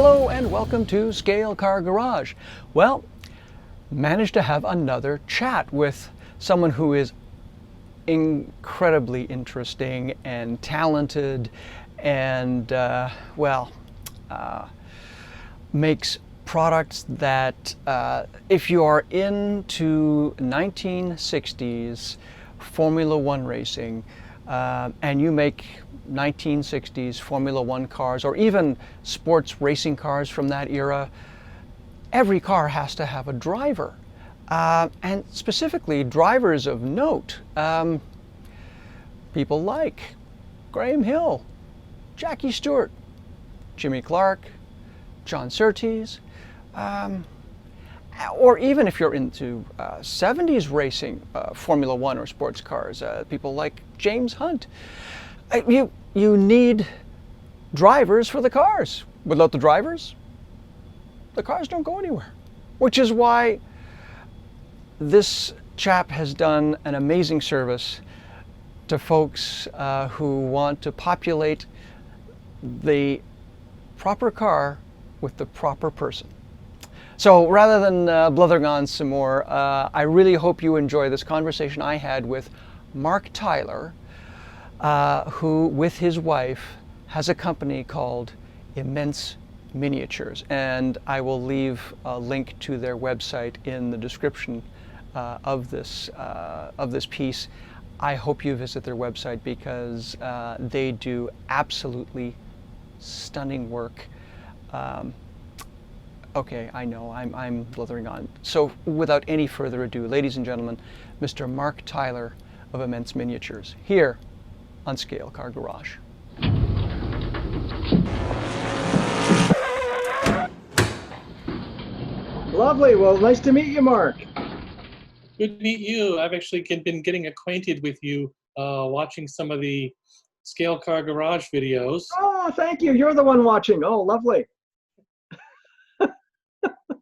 Hello and welcome to Scale Car Garage. Well, managed to have another chat with someone who is incredibly interesting and talented and, makes products that, if you are into 1960s Formula One racing and you make 1960s Formula One cars or even sports racing cars from that era, every car has to have a driver. And specifically drivers of note. People like Graham Hill, Jackie Stewart, Jimmy Clark, John Surtees, or even if you're into 70s racing, Formula One or sports cars, people like James Hunt. You need drivers for the cars. Without the drivers, the cars don't go anywhere. Which is why this chap has done an amazing service to folks who want to populate the proper car with the proper person. So rather than blithering on some more, I really hope you enjoy this conversation I had with Marc Tyler, who with his wife has a company called Immense Miniatures, and I will leave a link to their website in the description of this piece. I hope you visit their website because they do absolutely stunning work. Okay, I know I'm blithering on. So without any further ado, ladies and gentlemen, Mr. Marc Tyler of Immense Miniatures here on Scale Car Garage. Lovely. Well, nice to meet you, Marc. Good to meet you. I've actually been getting acquainted with you, watching some of the Scale Car Garage videos. Oh, thank you. You're the one watching. Oh, lovely.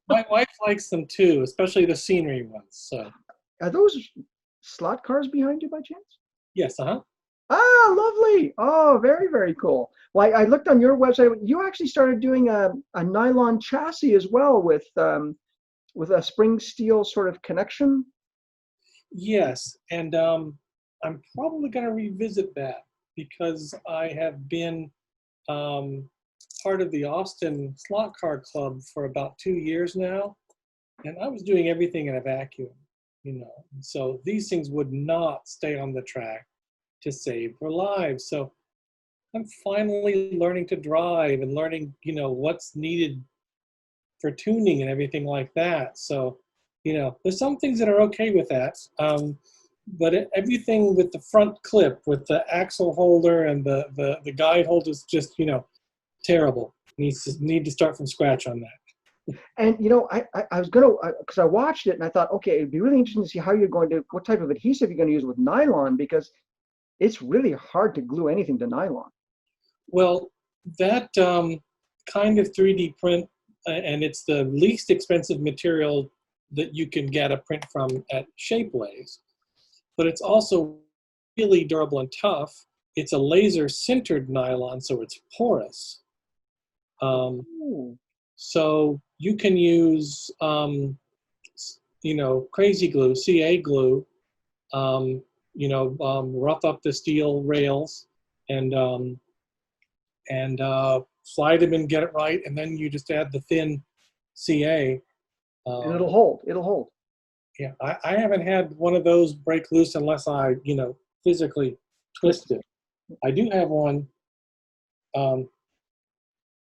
My wife likes them too, especially the scenery ones. So, are those slot cars behind you by chance? yes, Ah, lovely. Oh, very, very cool. Well, I looked on your website. You actually started doing a nylon chassis as well with a spring steel sort of connection. Yes, and I'm probably going to revisit that because I have been part of the Austin Slot Car Club for about 2 years now, and I was doing everything in a vacuum, so these things would not stay on the track to save their lives. So I'm finally learning to drive and learning, what's needed for tuning and everything like that. So, there's some things that are okay with that. But everything with the front clip, with the axle holder and the guide holder is just, terrible. Need to start from scratch on that. And I was gonna, because I watched it and I thought, okay, it'd be really interesting to see what type of adhesive you're going to use with nylon, because it's really hard to glue anything to nylon. Well, that kind of 3D print, and it's the least expensive material that you can get a print from at Shapeways, but it's also really durable and tough. It's a laser sintered nylon, so it's porous. So you can use, crazy glue, CA glue, rough up the steel rails and slide them and get it right, and then you just add the thin CA. And it'll hold. Yeah, I haven't had one of those break loose unless I, physically twist it. I do have one.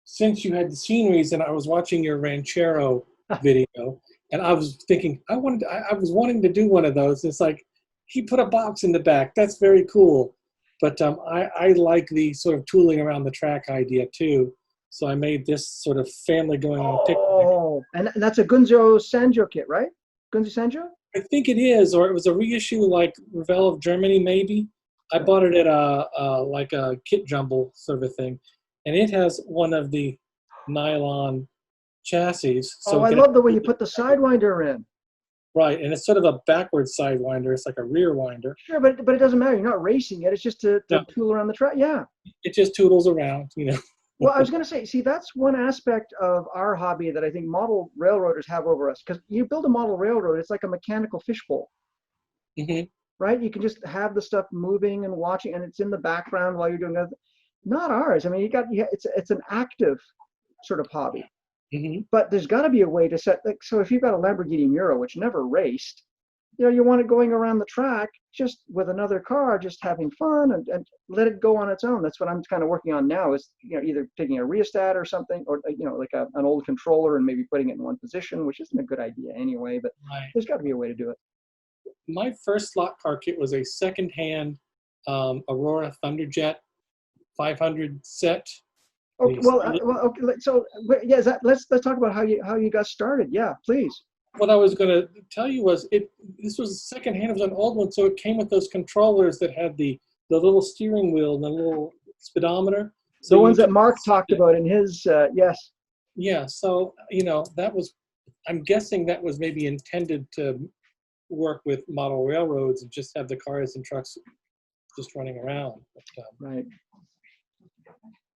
Since you had the sceneries and I was watching your Ranchero video, and I was thinking, I was wanting to do one of those. It's like, he put a box in the back. That's very cool. But I like the sort of tooling around the track idea too. So I made this sort of family going on a picnic. Oh, and that's a Gunzo Sanjo kit, right? Gunzo Sanjo? I think it is, or it was a reissue like Revell of Germany, maybe. I bought it at a kit jumble sort of thing. And it has one of the nylon chassis. So I love the way you put the Sidewinder in. Right, and it's sort of a backwards Sidewinder. It's like a rear winder. Sure, but it doesn't matter. You're not racing it. It's just to tool around the track. Yeah. It just toodles around, Well, I was going to say, see, that's one aspect of our hobby that I think model railroaders have over us. Because you build a model railroad, it's like a mechanical fishbowl, Hmm. right? You can just have the stuff moving and watching, and it's in the background while you're doing other. Not ours. I mean, it's an active sort of hobby. Hmm. But there's got to be a way to set. Like, so if you've got a Lamborghini Muro, which never raced, you want it going around the track just with another car, just having fun and let it go on its own. That's what I'm kind of working on now is, either taking a rheostat or something, or, like an old controller and maybe putting it in one position, which isn't a good idea anyway, but Right. there's got to be a way to do it. My first slot car kit was a secondhand Aurora Thunderjet 500 set. Okay, The well, okay, so yeah, let's talk about how you got started. Yeah, please. What I was going to tell you was this was secondhand. It was an old one, so it came with those controllers that had the little steering wheel and the little speedometer. So The you ones that just Marc set talked it. about in his, yes. Yeah. So that was. I'm guessing that was maybe intended to work with model railroads and just have the cars and trucks just running around. But, Right.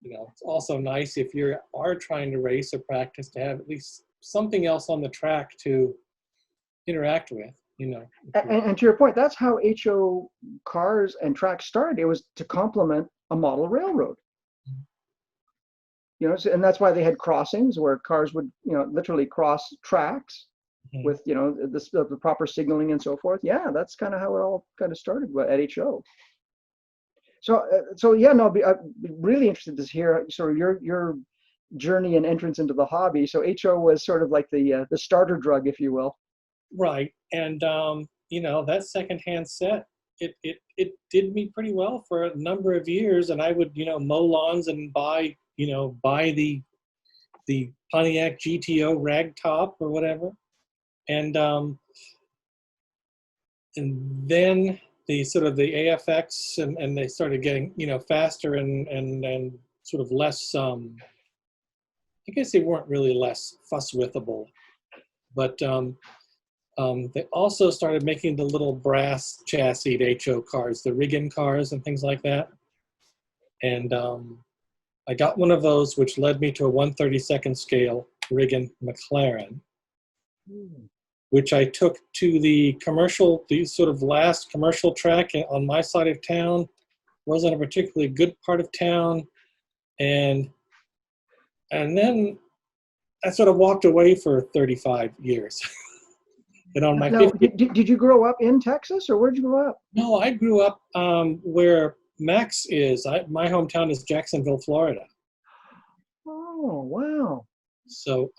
it's also nice if you are trying to race or practice to have at least something else on the track to interact with. And to your point, that's how HO cars and tracks started. It was to complement a model railroad. And that's why they had crossings where cars would, literally cross tracks Mhm. with, the proper signaling and so forth. Yeah, that's kind of how it all kind of started at HO. So yeah, no, I'd be really interested to hear sort of your journey and entrance into the hobby. So HO was sort of like the starter drug, if you will. Right. And that secondhand set, it did me pretty well for a number of years. And I would, mow lawns and buy the Pontiac GTO rag top or whatever. And then the sort of the AFX and they started getting, faster and sort of less I guess they weren't really less fuss withable, but they also started making the little brass chassis HO cars, the Riggin cars and things like that. And I got one of those, which led me to a 1/32nd scale Riggin McLaren, which I took to the sort of last commercial track on my side of town. Wasn't a particularly good part of town. And then I sort of walked away for 35 years. And on my Now, 50th. did you grow up in Texas, or where'd you grow up? No, I grew up where Max is. My hometown is Jacksonville, Florida. Oh, wow. So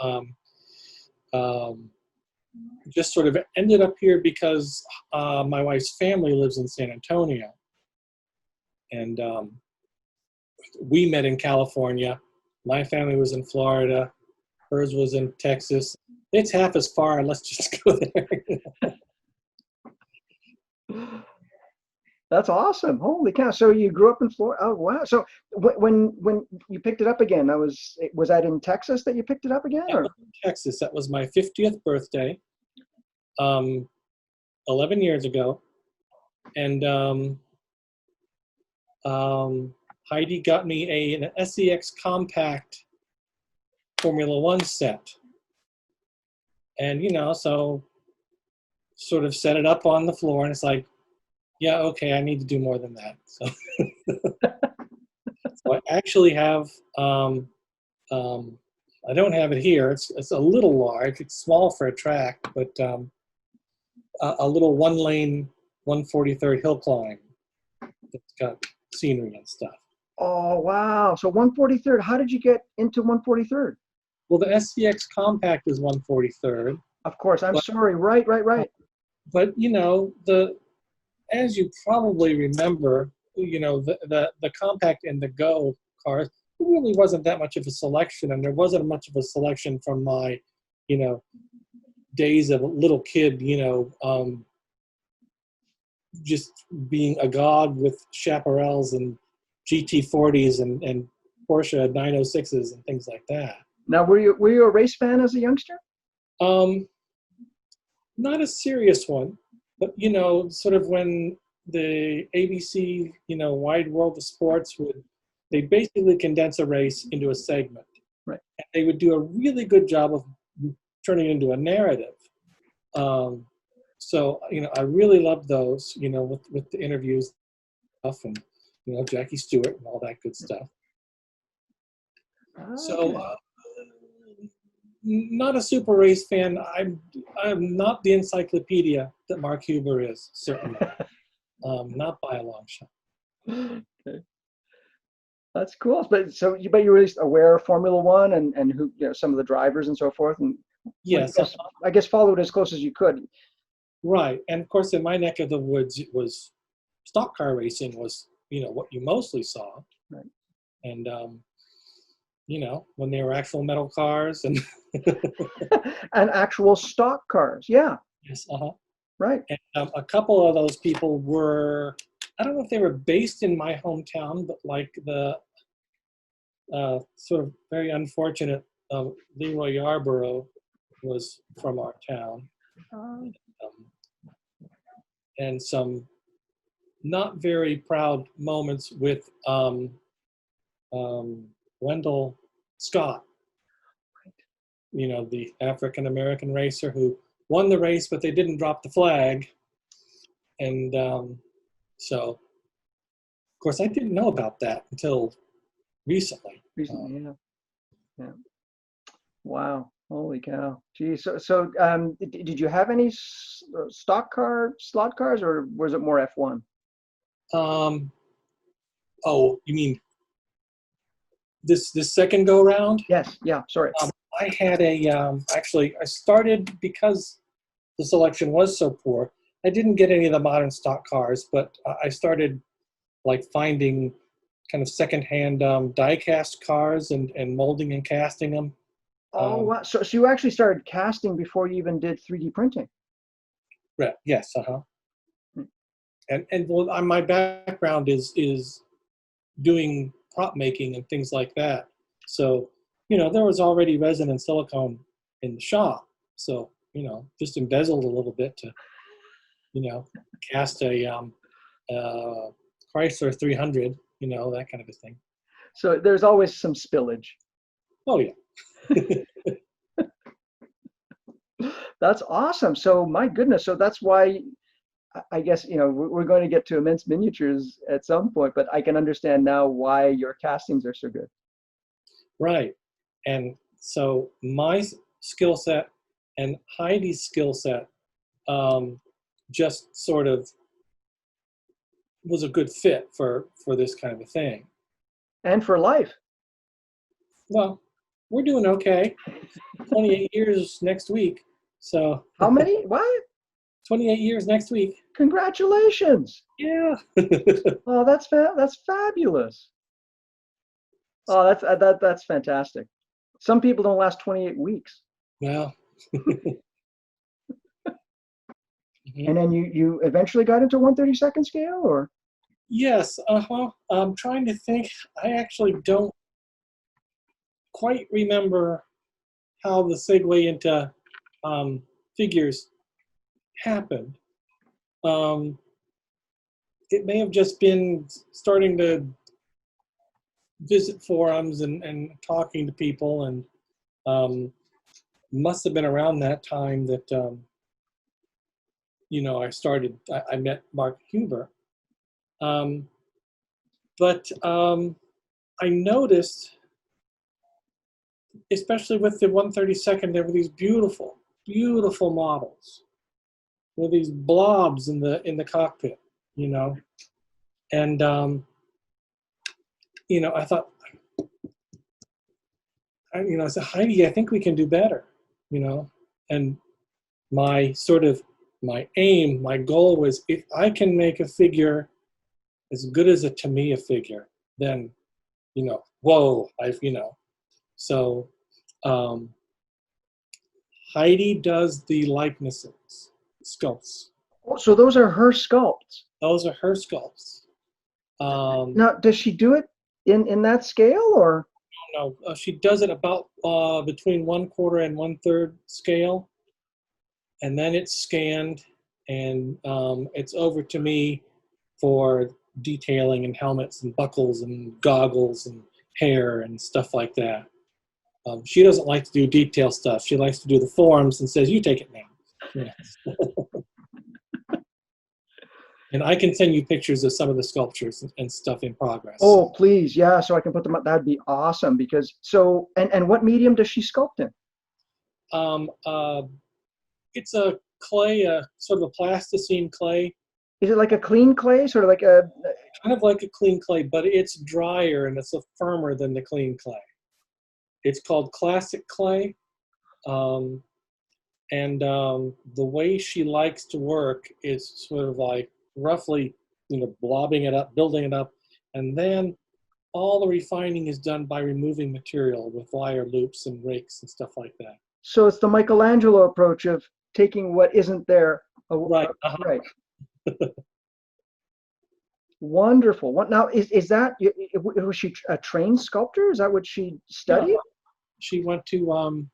just sort of ended up here because my wife's family lives in San Antonio. And we met in California. My family was in Florida. Hers was in Texas. It's half as far. Let's just go there. That's awesome. Holy cow. So you grew up in Florida. Oh, wow. So when you picked it up again, was that in Texas that you picked it up again, That or? was in Texas. That was my 50th birthday, 11 years ago. And Heidi got me an SEX Compact Formula One set. And, so sort of set it up on the floor, and it's like, yeah, okay, I need to do more than that. So, so I actually have, I don't have it here. It's a little large. It's small for a track, but a little one-lane 143rd hill climb that's got scenery and stuff. Oh, wow. So 143rd, how did you get into 143rd? Well, the SCX Compact is 143rd. Of course, I'm sorry. Right. But as you probably remember, the Compact and the Go cars, there really wasn't that much of a selection, and there wasn't much of a selection from my, days of a little kid, just being agog with chaparrals and GT40s and Porsche 906s and things like that. Now, were you a race fan as a youngster? Not a serious one, but sort of when the ABC, Wide World of Sports they basically condense a race into a segment. Right. And they would do a really good job of turning it into a narrative. So, I really loved those, with the interviews stuff and, Jackie Stewart and all that good stuff. So, not a super race fan. I'm not the encyclopedia that Mark Huber is, certainly. Not by a long shot. Okay. That's cool. But you were at least aware of Formula One and who, some of the drivers and so forth, and Yes, I guess followed as close as you could. right. And of course, in my neck of the woods, it was stock car racing was, what you mostly saw. Right. And when they were actual metal cars and and actual stock cars. Yeah. yes, Right. and a couple of those people were, I don't know if they were based in my hometown, but like the sort of very unfortunate Leroy Yarborough was from our town. And some not very proud moments with Wendell Scott, the African-American racer who won the race, but they didn't drop the flag. And so, of course, I didn't know about that until recently. Yeah. Wow. Holy cow. Geez. So did you have any slot cars, or was it more F1? Oh, you mean this second go round? Yes. Yeah. Sorry. I had actually I started because the selection was so poor. I didn't get any of the modern stock cars, but I started like finding kind of secondhand die-cast cars and molding and casting them. Oh, wow. So you actually started casting before you even did 3D printing? Right. Yes. And well, my background is doing prop making and things like that. So, there was already resin and silicone in the shop. So, just embezzled a little bit to, cast a Chrysler 300, that kind of a thing. So there's always some spillage. Oh, yeah. That's awesome. So my goodness. So that's why I guess, we're going to get to immense miniatures at some point, but I can understand now why your castings are so good. Right. And so my skill set and Heidi's skill set just sort of was a good fit for this kind of a thing. And for life. Well, we're doing okay. 28 years next week. So how many? What? 28 years next week. Congratulations. Yeah. Oh, that's fabulous. Oh, that's fantastic. Some people don't last 28 weeks. Well. And then you eventually got into 1/32 scale, or? Yes. I'm trying to think. I actually don't quite remember how the segue into figures happened. It may have just been starting to visit forums and talking to people, and must have been around that time that I met Marc Huber. But I noticed, especially with the 1/32, there were these beautiful, beautiful models with these blobs in the cockpit, and I thought, I said, Heidi, I think we can do better, and my aim, my goal was, if I can make a figure as good as a Tamiya figure, then, whoa, so Heidi does the likenesses, sculpts. Oh, so those are her sculpts. Those are her sculpts. Now, does she do it in that scale, or? No, she does it about between 1/4 and 1/3 scale, and then it's scanned and it's over to me for detailing and helmets and buckles and goggles and hair and stuff like that. She doesn't like to do detail stuff. She likes to do the forms and says, "You take it now." Yes. And I can send you pictures of some of the sculptures and stuff in progress. Oh, please, yeah, so I can put them up. That'd be awesome. Because so, and what medium does she sculpt in? Um, uh, it's a clay, sort of a plasticine clay, Is it like a clean clay, sort of like a? kind of like a clean clay, but it's drier and it's firmer than the clean clay. It's called classic clay. The way she likes to work is sort of like roughly, blobbing it up, building it up, and then all the refining is done by removing material with wire loops and rakes and stuff like that. So it's the Michelangelo approach of taking what isn't there. Right. Right. Wonderful. What now? Is that, was she a trained sculptor? Is that what she studied? Yeah. She went to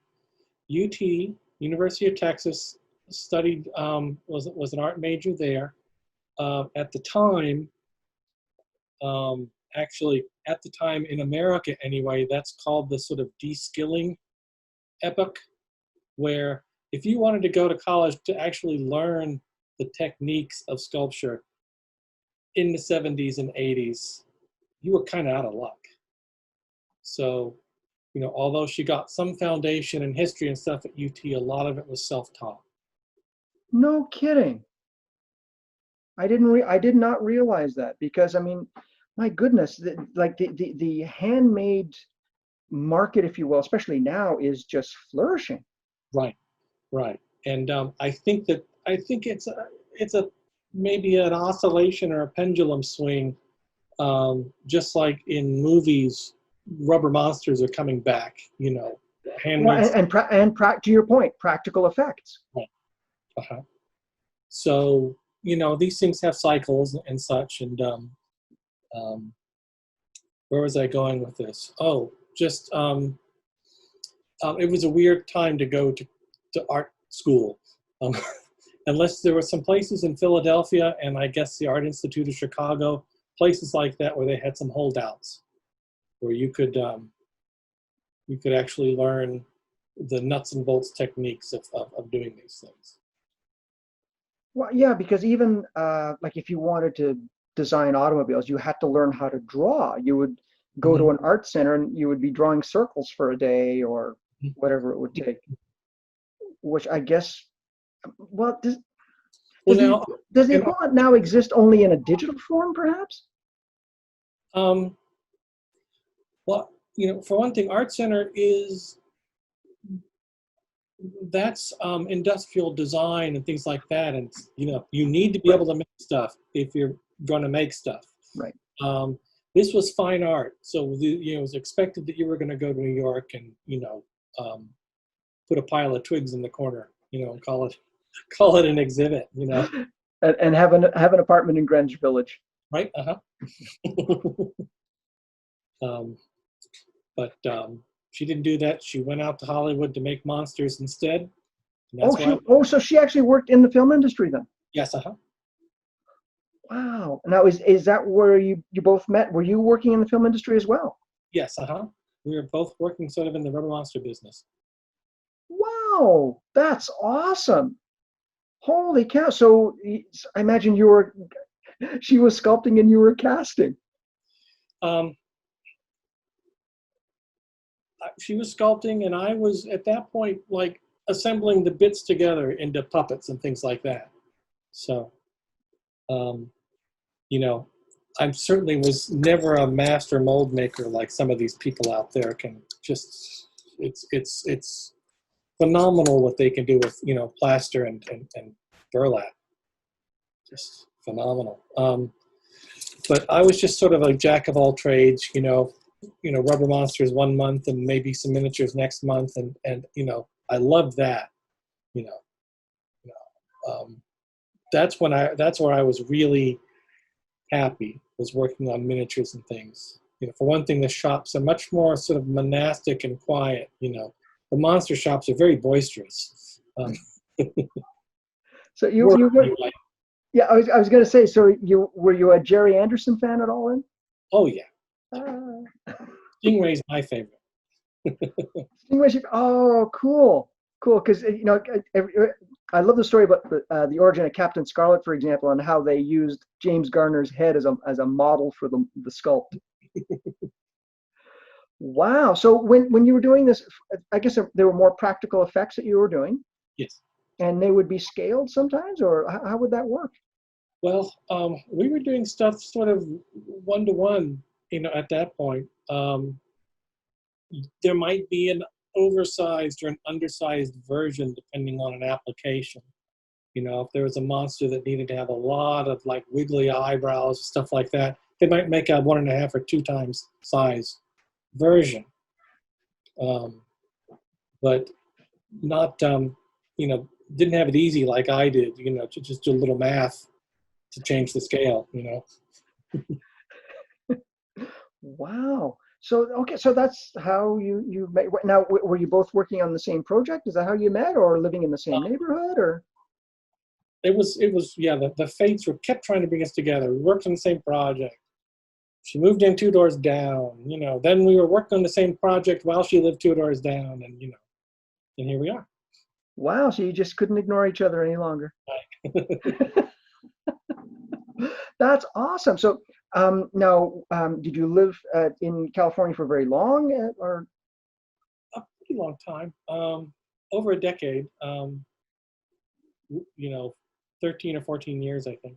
UT, University of Texas, studied, was an art major there. At the time, actually, at the time in America anyway, that's called the sort of de-skilling epoch, where if you wanted to go to college to actually learn the techniques of sculpture in the 70s and 80s, you were kind of out of luck. So, although she got some foundation in history and stuff at UT, a lot of it was self-taught. No kidding. I did not realize that, because I mean, my goodness, the handmade market, if you will, especially now, is just flourishing. Right. And I think it's a maybe an oscillation or a pendulum swing, just like in movies, rubber monsters are coming back. Handmade. To your point, practical effects. Right. So these things have cycles and such. And where was I going with this? Oh, just it was a weird time to go to art school. Unless there were some places in Philadelphia and I guess the Art Institute of Chicago, places like that where they had some holdouts, where you could actually learn the nuts and bolts techniques of doing these things. Well, yeah, because even like if you wanted to design automobiles, you had to learn how to draw. You would go to an art center and you would be drawing circles for a day or whatever it would take. Which I guess, well, does the equivalent now exist only in a digital form, perhaps? Well, for one thing, Art Center that's industrial design and things like that, and you need to be able to make stuff if you're going to make stuff. Right. This was fine art, so it was expected that you were going to go to New York and put a pile of twigs in the corner, and call it an exhibit, and have an apartment in Greenwich Village. Right. But she didn't do that. She went out to Hollywood to make monsters instead. So she actually worked in the film industry then? Yes. Wow. Now, is that where you both met? Were you working in the film industry as well? Yes. We were both working sort of in the rubber monster business. Wow, that's awesome. Holy cow. So I imagine she was sculpting and you were casting. She was sculpting and I was at that point like assembling the bits together into puppets and things like that. So, I certainly was never a master mold maker like some of these people out there can just, it's phenomenal what they can do with, plaster and burlap. Just phenomenal. But I was just sort of a jack of all trades, rubber monsters one month and maybe some miniatures next month. And I loved that, that's where I was really happy, was working on miniatures and things. For one thing, the shops are much more sort of monastic and quiet, The monster shops are very boisterous. So Yeah, I was going to say, so you a Jerry Anderson fan at all then? Oh yeah, Uh, Stingray's my favorite. Oh, cool, cool. Because I love the story about the origin of Captain Scarlet, for example, and how they used James Garner's head as a model for the sculpt. Wow. So when you were doing this, I guess there were more practical effects that you were doing, Yes. and they would be scaled sometimes, or how would that work? Well, we were doing stuff sort of one to one, at that point. There might be an oversized or an undersized version depending on an application. If there was a monster that needed to have a lot of like wiggly eyebrows, stuff like that, they might make a 1.5 or 2 times size version. But not, didn't have it easy like I did, to just do a little math to change the scale. Wow. So okay, so that's how you met. Now, were you both working on the same project? Is that how you met, or living in the same neighborhood, or? It was yeah, the fates kept trying to bring us together. We worked on the same project. She moved in 2 doors down, then we were working on the same project while she lived 2 doors down, and here we are. Wow, so you just couldn't ignore each other any longer. That's awesome. So now, did you live in California for very long, or? A pretty long time, over a decade, 13 or 14 years, I think.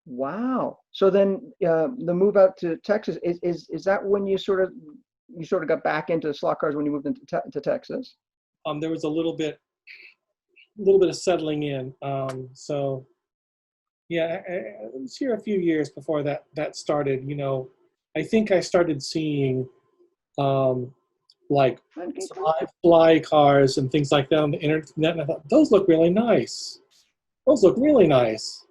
Wow. So then the move out to Texas is that when you sort of got back into slot cars when you moved into Texas? There was a little bit of settling in. So yeah, I was here a few years before that started. I think I started seeing like Okay, fly cars and things like that on the internet, and I thought those look really nice. Those look really nice.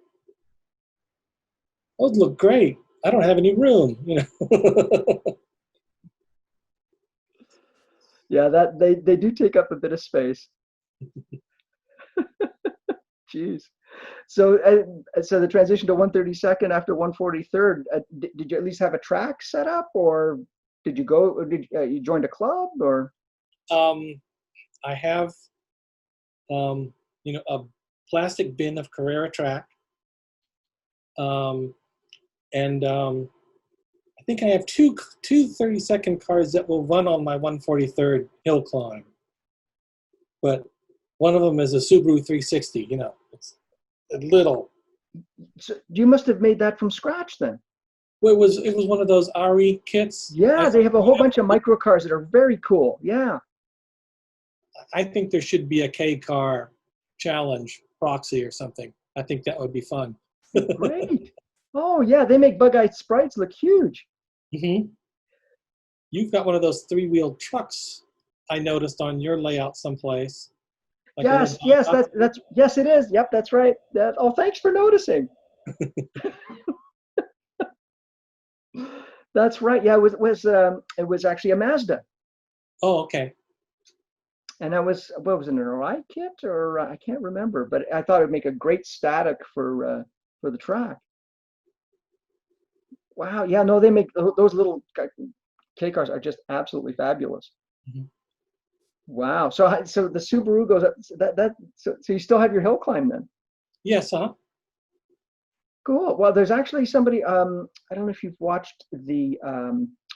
Those look great. I don't have any room. yeah, that they do take up a bit of space. Jeez. So the transition to 132nd after 143rd, did you at least have a track set up, or did you go? Or did you joined a club, or? um, I have a plastic bin of Carrera track, um, and I think I have two 30-second cars that will run on my 143rd hill climb. But one of them is a Subaru 360. It's a little. So you must have made that from scratch then. Well, it was one of those RE kits. Yeah, they have a whole bunch of micro cars that are very cool. Yeah. I think there should be a K car challenge proxy or something. I think that would be fun. Great. Oh yeah, they make bug-eyed sprites look huge. Mm-hmm. You've got one of those 3-wheel trucks I noticed on your layout someplace. Like Yes, yes, that's yes, it is. Yep, that's right. Oh, thanks for noticing. That's right. Yeah, it was actually a Mazda, Oh, okay. and that was what was it, an Arai kit, or I can't remember, but I thought it'd make a great static for the track. Wow. Yeah. No, they make those little K cars are just absolutely fabulous. Mm-hmm. Wow. So the Subaru goes up. So you still have your hill climb then? Yes, huh? Cool. Well, there's actually somebody. I don't know if you've watched the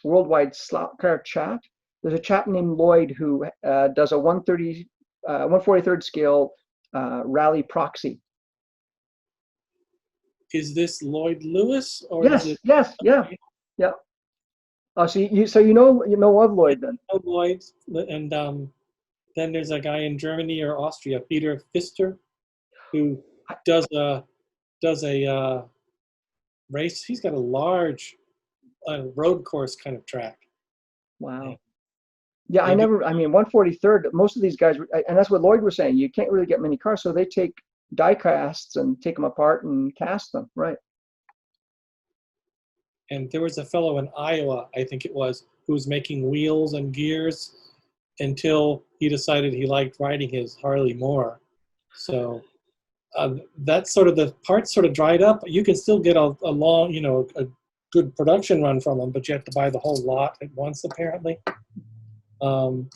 Worldwide Slot Car Chat. There's a chap named Lloyd who does a 143rd scale rally proxy. Is this Lloyd Lewis or is Yes. it? Yes. Yeah. Yeah. Oh, so you know of Lloyd then? Lloyd, and then there's a guy in Germany or Austria, Peter Pfister, who does a race. He's got a large road course kind of track. Wow. Yeah, They do. I mean, 143rd, most of these guys, and that's what Lloyd was saying, you can't really get many cars, so they take die casts and take them apart and cast them, right? And there was a fellow in Iowa, I think it was, who was making wheels and gears until he decided he liked riding his Harley more. So That's sort of the parts sort of dried up. You can still get a long, a good production run from them, but you have to buy the whole lot at once, apparently. Um,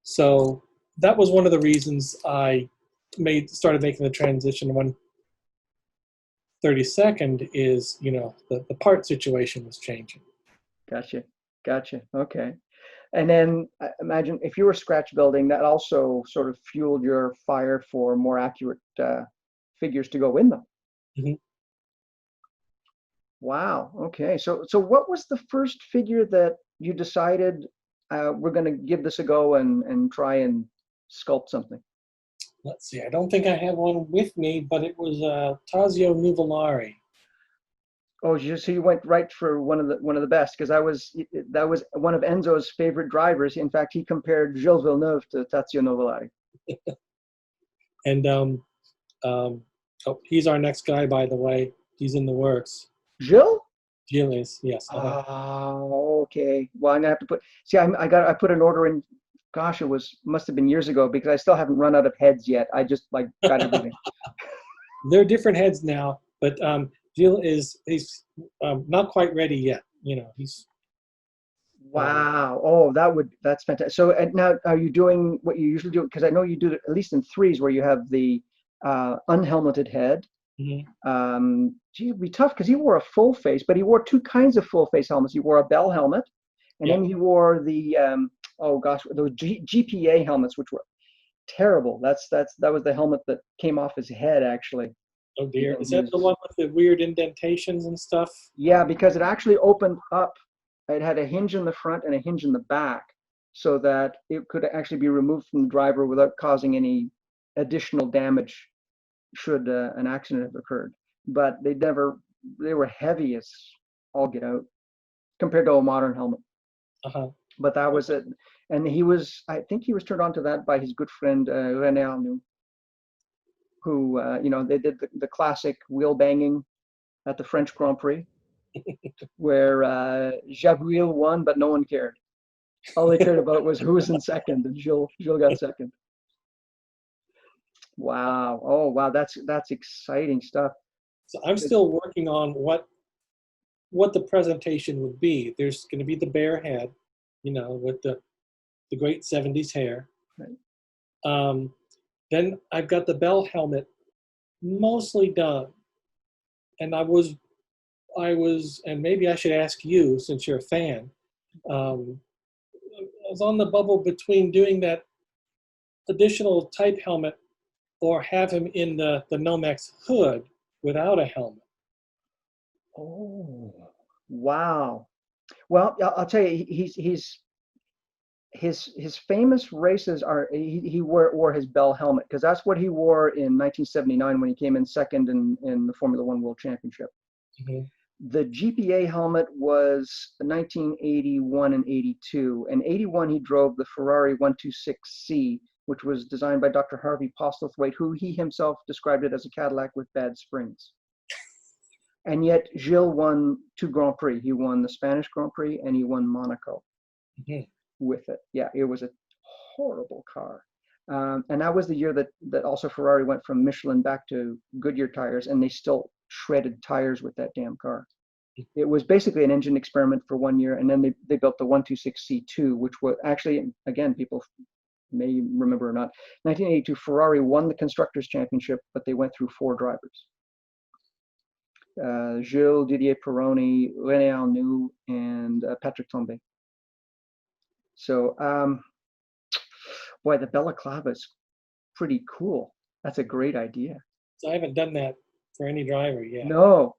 so that was one of the reasons I started making the transition. 1/32 is, the part situation was changing. Gotcha. Gotcha. Okay. And then I imagine if you were scratch building, that also sort of fueled your fire for more accurate figures to go in them. Mhm. Wow. Okay. So what was the first figure that you decided we're going to give this a go and try and sculpt something? Let's see. I don't think I have one with me, but it was Tazio Nuvolari. Oh, so you went right for one of the best because that was one of Enzo's favorite drivers. In fact, he compared Gilles Villeneuve to Tazio Nuvolari. And oh, he's our next guy, by the way. He's in the works. Gilles? Gilles is, yes. Oh, okay. Well, I'm gonna have to put. See, I put an order in. Gosh, must have been years ago because I still haven't run out of heads yet. I just like got everything. They're different heads now, but Gilles he's not quite ready yet. He's Wow. Oh, that's fantastic. So now, are you doing what you usually do? Because I know you do it at least in threes where you have the unhelmeted head. mhm. Gee, it'd be tough because he wore a full face, but he wore two kinds of full face helmets. He wore a Bell helmet, and Yeah. then he wore the oh gosh, those GPA helmets, which were terrible. That was the helmet that came off his head actually. Oh dear. Is that the His one with the weird indentations and stuff? Yeah, because it actually opened up. It had a hinge in the front and a hinge in the back, so that it could actually be removed from the driver without causing any additional damage should an accident have occurred. But they were heavy as all get out compared to a modern helmet. Uh-huh. But that was it. And I think he was turned on to that by his good friend René Arnoux, who, they did the classic wheel banging at the French Grand Prix, where Jaguil won, but no one cared. All they cared about was who was in second, and Gilles got second. Wow. Oh, wow. That's exciting stuff. So I'm still working on what the presentation would be. There's going to be the bare head, with the great 70s hair. Right. Then I've got the Bell helmet mostly done. And I was, and maybe I should ask you since you're a fan, I was on the bubble between doing that additional type helmet or have him in the Nomex hood without a helmet. Oh, wow. Well, I'll tell you, his famous races are he wore his Bell helmet because that's what he wore in 1979 when he came in second in the Formula One World Championship. Mm-hmm. The GPA helmet was 1981 and 82. And 81 he drove the Ferrari 126C, which was designed by Dr. Harvey Postlethwaite, who he himself described it as a Cadillac with bad springs. And yet Gilles won two Grand Prix. He won the Spanish Grand Prix and he won Monaco with it. Yeah, it was a horrible car. And that was the year that also Ferrari went from Michelin back to Goodyear tires, and they still shredded tires with that damn car. It was basically an engine experiment for 1 year, and then they built the 126C2, which was actually, again, people may remember or not, 1982 Ferrari won the Constructors' Championship, but they went through four drivers. Gilles, Didier Pironi, René Arnoux, and Patrick Tambay. So, boy, the balaclava is pretty cool. That's a great idea. So I haven't done that for any driver yet. No,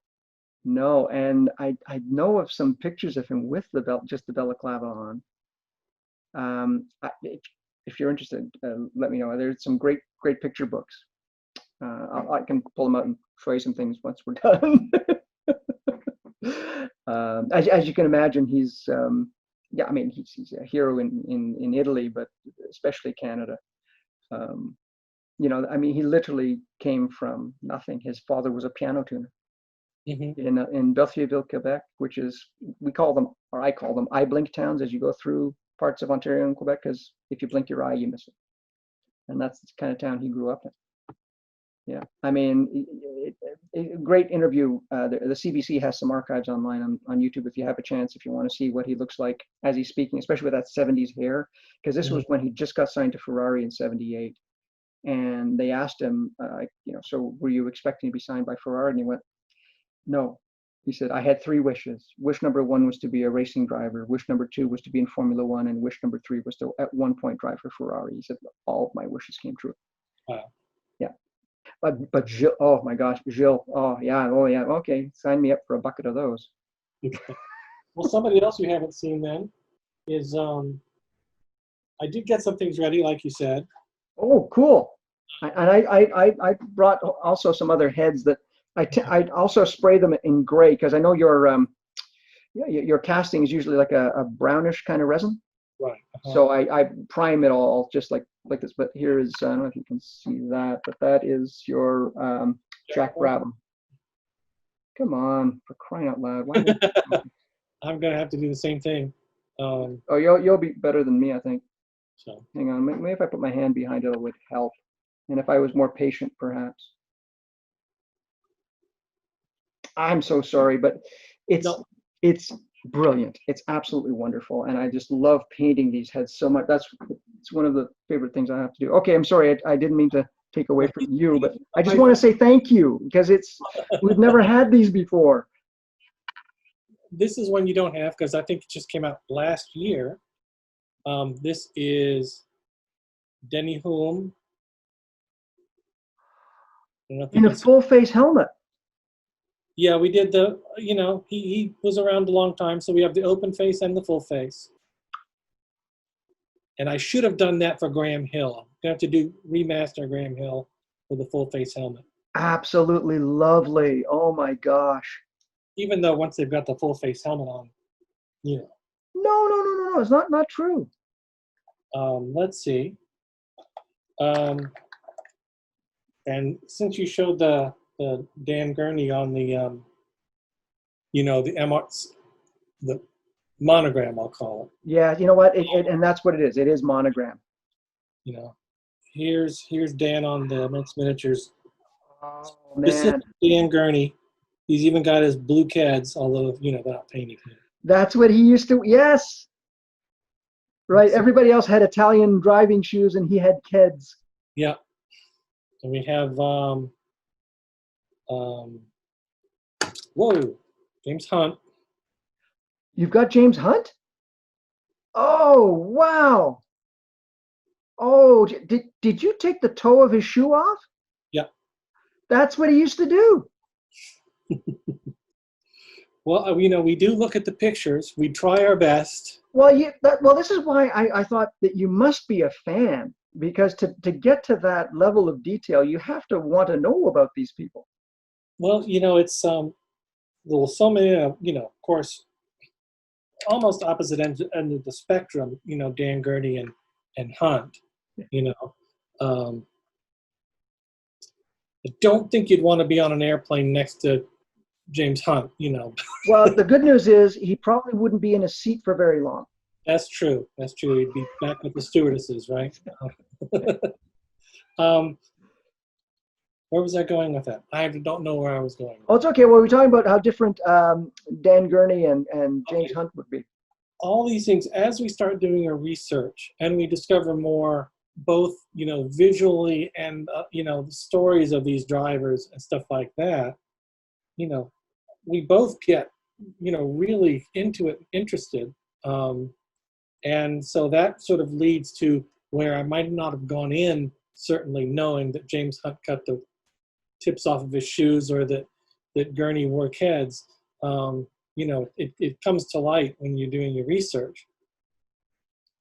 and I know of some pictures of him with just the balaclava on. If you're interested, let me know. There's some great picture books. I can pull them out and show you some things once we're done. As you can imagine, he's he's a hero in Italy, but especially Canada. He literally came from nothing. His father was a piano tuner in Berthierville, Quebec, which is, I call them eye blink towns as you go through parts of Ontario and Quebec, because if you blink your eye, you miss it. And that's the kind of town he grew up in. Yeah, I mean, great interview. The CBC has some archives online on YouTube if you have a chance, if you want to see what he looks like as he's speaking, especially with that 70s hair, because this Mhm. was when he just got signed to Ferrari in 78. And they asked him, so were you expecting to be signed by Ferrari? And he went, no. He said, I had three wishes. Wish number one was to be a racing driver. Wish number two was to be in Formula One. And wish number three was to, at one point, drive for Ferrari. He said, all of my wishes came true. Wow. Yeah. But Gilles, oh my gosh, Gilles, oh yeah, okay, sign me up for a bucket of those. Okay. Well, somebody else you haven't seen then is I did get some things ready, like you said. Oh, cool. I brought also some other heads that I also spray them in gray because I know your casting is usually like a brownish kind of resin. Right. So I prime it all just like this. But here is, I don't know if you can see that, but that is your Jack Brabham. Come on, for crying out loud. Why would I'm gonna have to do the same thing. Oh, you'll be better than me, I think. So Hang on, maybe if I put my hand behind it, it would help. And if I was more patient, perhaps. I'm so sorry, but it's no, it's brilliant. It's absolutely wonderful, and I just love painting these heads so much. It's one of the favorite things I have to do. Okay, I'm sorry, I didn't mean to take away from you, but I just want to say thank you because we've never had these before. this is one you don't have because I think it just came out last year. This is Denny Hulme. I don't know if you In a can see. full face helmet. Yeah, we did he was around a long time, so we have the open face and the full face. And I should have done that for Graham Hill. I'm gonna have to remaster Graham Hill with the full face helmet. Absolutely lovely. Oh my gosh. Even though once they've got the full face helmet on, you know. No. It's not true. Let's see. And since you showed the Dan Gurney on the the the monogram, I'll call it. Yeah, you know what? And that's what it is. It is monogram. You know, here's Dan on the Mixed Miniatures. Oh Specific man. Dan Gurney. He's even got his blue Keds, although they're not painted here. That's what he used to. Yes. Right. So, Everybody else had Italian driving shoes, and he had Keds. yeah. And we have whoa, James Hunt. You've got James Hunt? Oh, wow. Oh, did you take the toe of his shoe off? Yeah. That's what he used to do. Well, we do look at the pictures. We try our best. Well, this is why I thought that you must be a fan, because to get to that level of detail, you have to want to know about these people. Well, it's so many, of course, almost opposite end of the spectrum. Dan Gurney and Hunt. I don't think you'd want to be on an airplane next to James Hunt. Well, the good news is he probably wouldn't be in a seat for very long. That's true. He'd be back with the stewardesses, right? Where was I going with that? I don't know where I was going. Oh, it's okay. Well, we're talking about how different Dan Gurney and James Hunt would be. All these things, as we start doing our research and we discover more, both visually and the stories of these drivers and stuff like that, we both get really into it, interested, and so that sort of leads to where I might not have gone in certainly knowing that James Hunt cut the tips off of his shoes or that Gurney wore Keds. It comes to light when you're doing your research.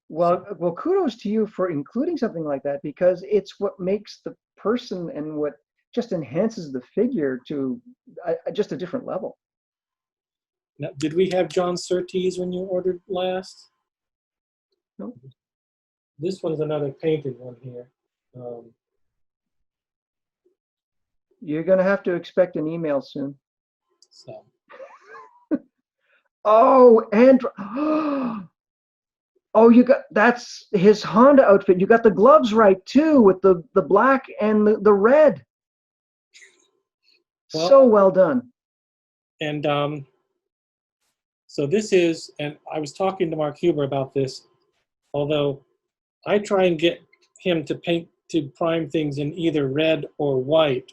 Well, kudos to you for including something like that, because it's what makes the person and what just enhances the figure to just a different level. Now, did we have John Surtees when you ordered last? No. This one's another painted one here. You're going to have to expect an email soon. So. Oh, and that's his Honda outfit. You got the gloves right too, with the black and the red. Well, So well done. and so this is, and I was talking to Mark Huber about this, although I try and get him to prime things in either red or white.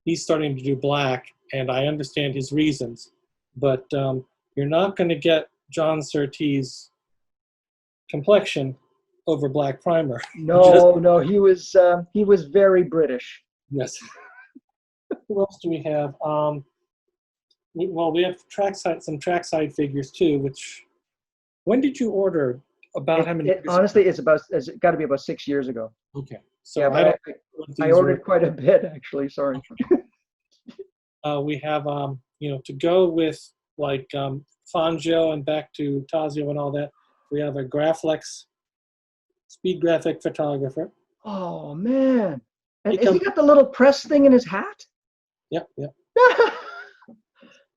He's starting to do black, and I understand his reasons, but you're not going to get John Surtees' complexion over black primer. Just, No, no, he was very British. yes. Who else do we have? We have some trackside figures too. Which, when did you order? About how many years Honestly, ago? it's got to be about 6 years ago. Okay, so Yeah, I don't. but know if I these ordered were- quite a bit actually. Sorry. we have to go with like Fangio and back to Tazio and all that. We have a Graflex speed graphic photographer. Oh man, and He he got the little press thing in his hat. Yep.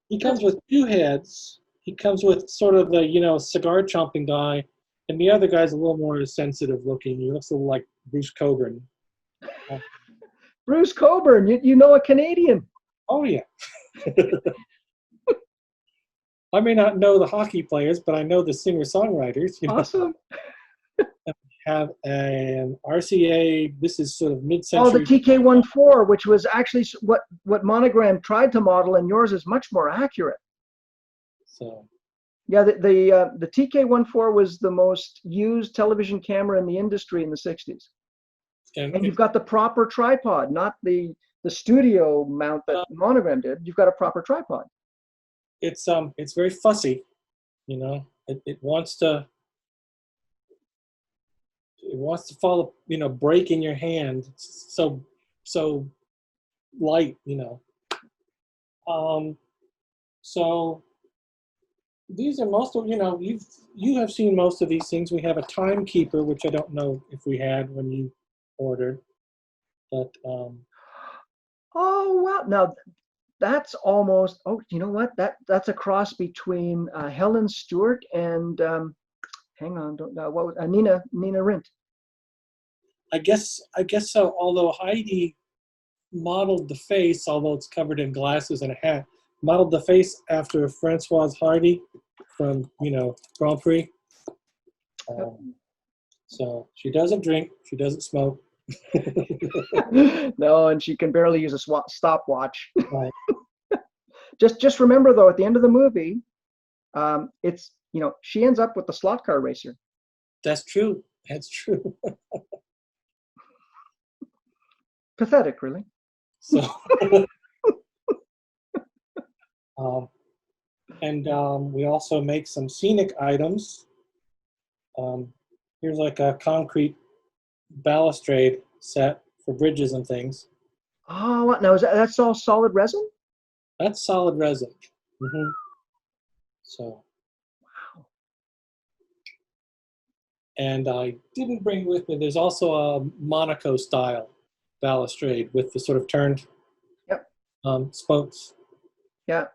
He comes with two heads. He comes with sort of the cigar chomping guy, and the other guy's a little more sensitive looking. He looks a little like Bruce Coburn. Bruce Coburn, you know a Canadian. Oh yeah. I may not know the hockey players, but I know the singer-songwriters. Awesome. Have an RCA. This is sort of Oh, mid-century. the TK14, which was actually what Monogram tried to model, and yours is much more accurate. So Yeah, the TK14 was the most used television camera in the industry in the 60s. And you've got the proper tripod, not the studio mount that Monogram did. You've got a proper tripod. it's very fussy, It wants to follow, break in your hand. It's so light, So these are most of you have seen most of these things. We have a timekeeper, which I don't know if we had when you ordered, but Oh wow! Now that's almost. Oh, you know what? That's a cross between Helen Stewart and hang on, don't know what was Nina Rint. I guess so. Although Heidi modeled the face, although it's covered in glasses and a hat, modeled the face after Francoise Hardy from Grand Prix. So she doesn't drink, she doesn't smoke. No, and she can barely use a stopwatch. Right. Just remember though, at the end of the movie, it's she ends up with the slot car racer. That's true. That's true. Pathetic, really. So, we also make some scenic items. Here's like a concrete balustrade set for bridges and things. Oh, what? Now that's all solid resin? That's solid resin. Mm-hmm. So, Wow. And I didn't bring with me. There's also a Monaco style balustrade with the sort of turned spokes. Yeah,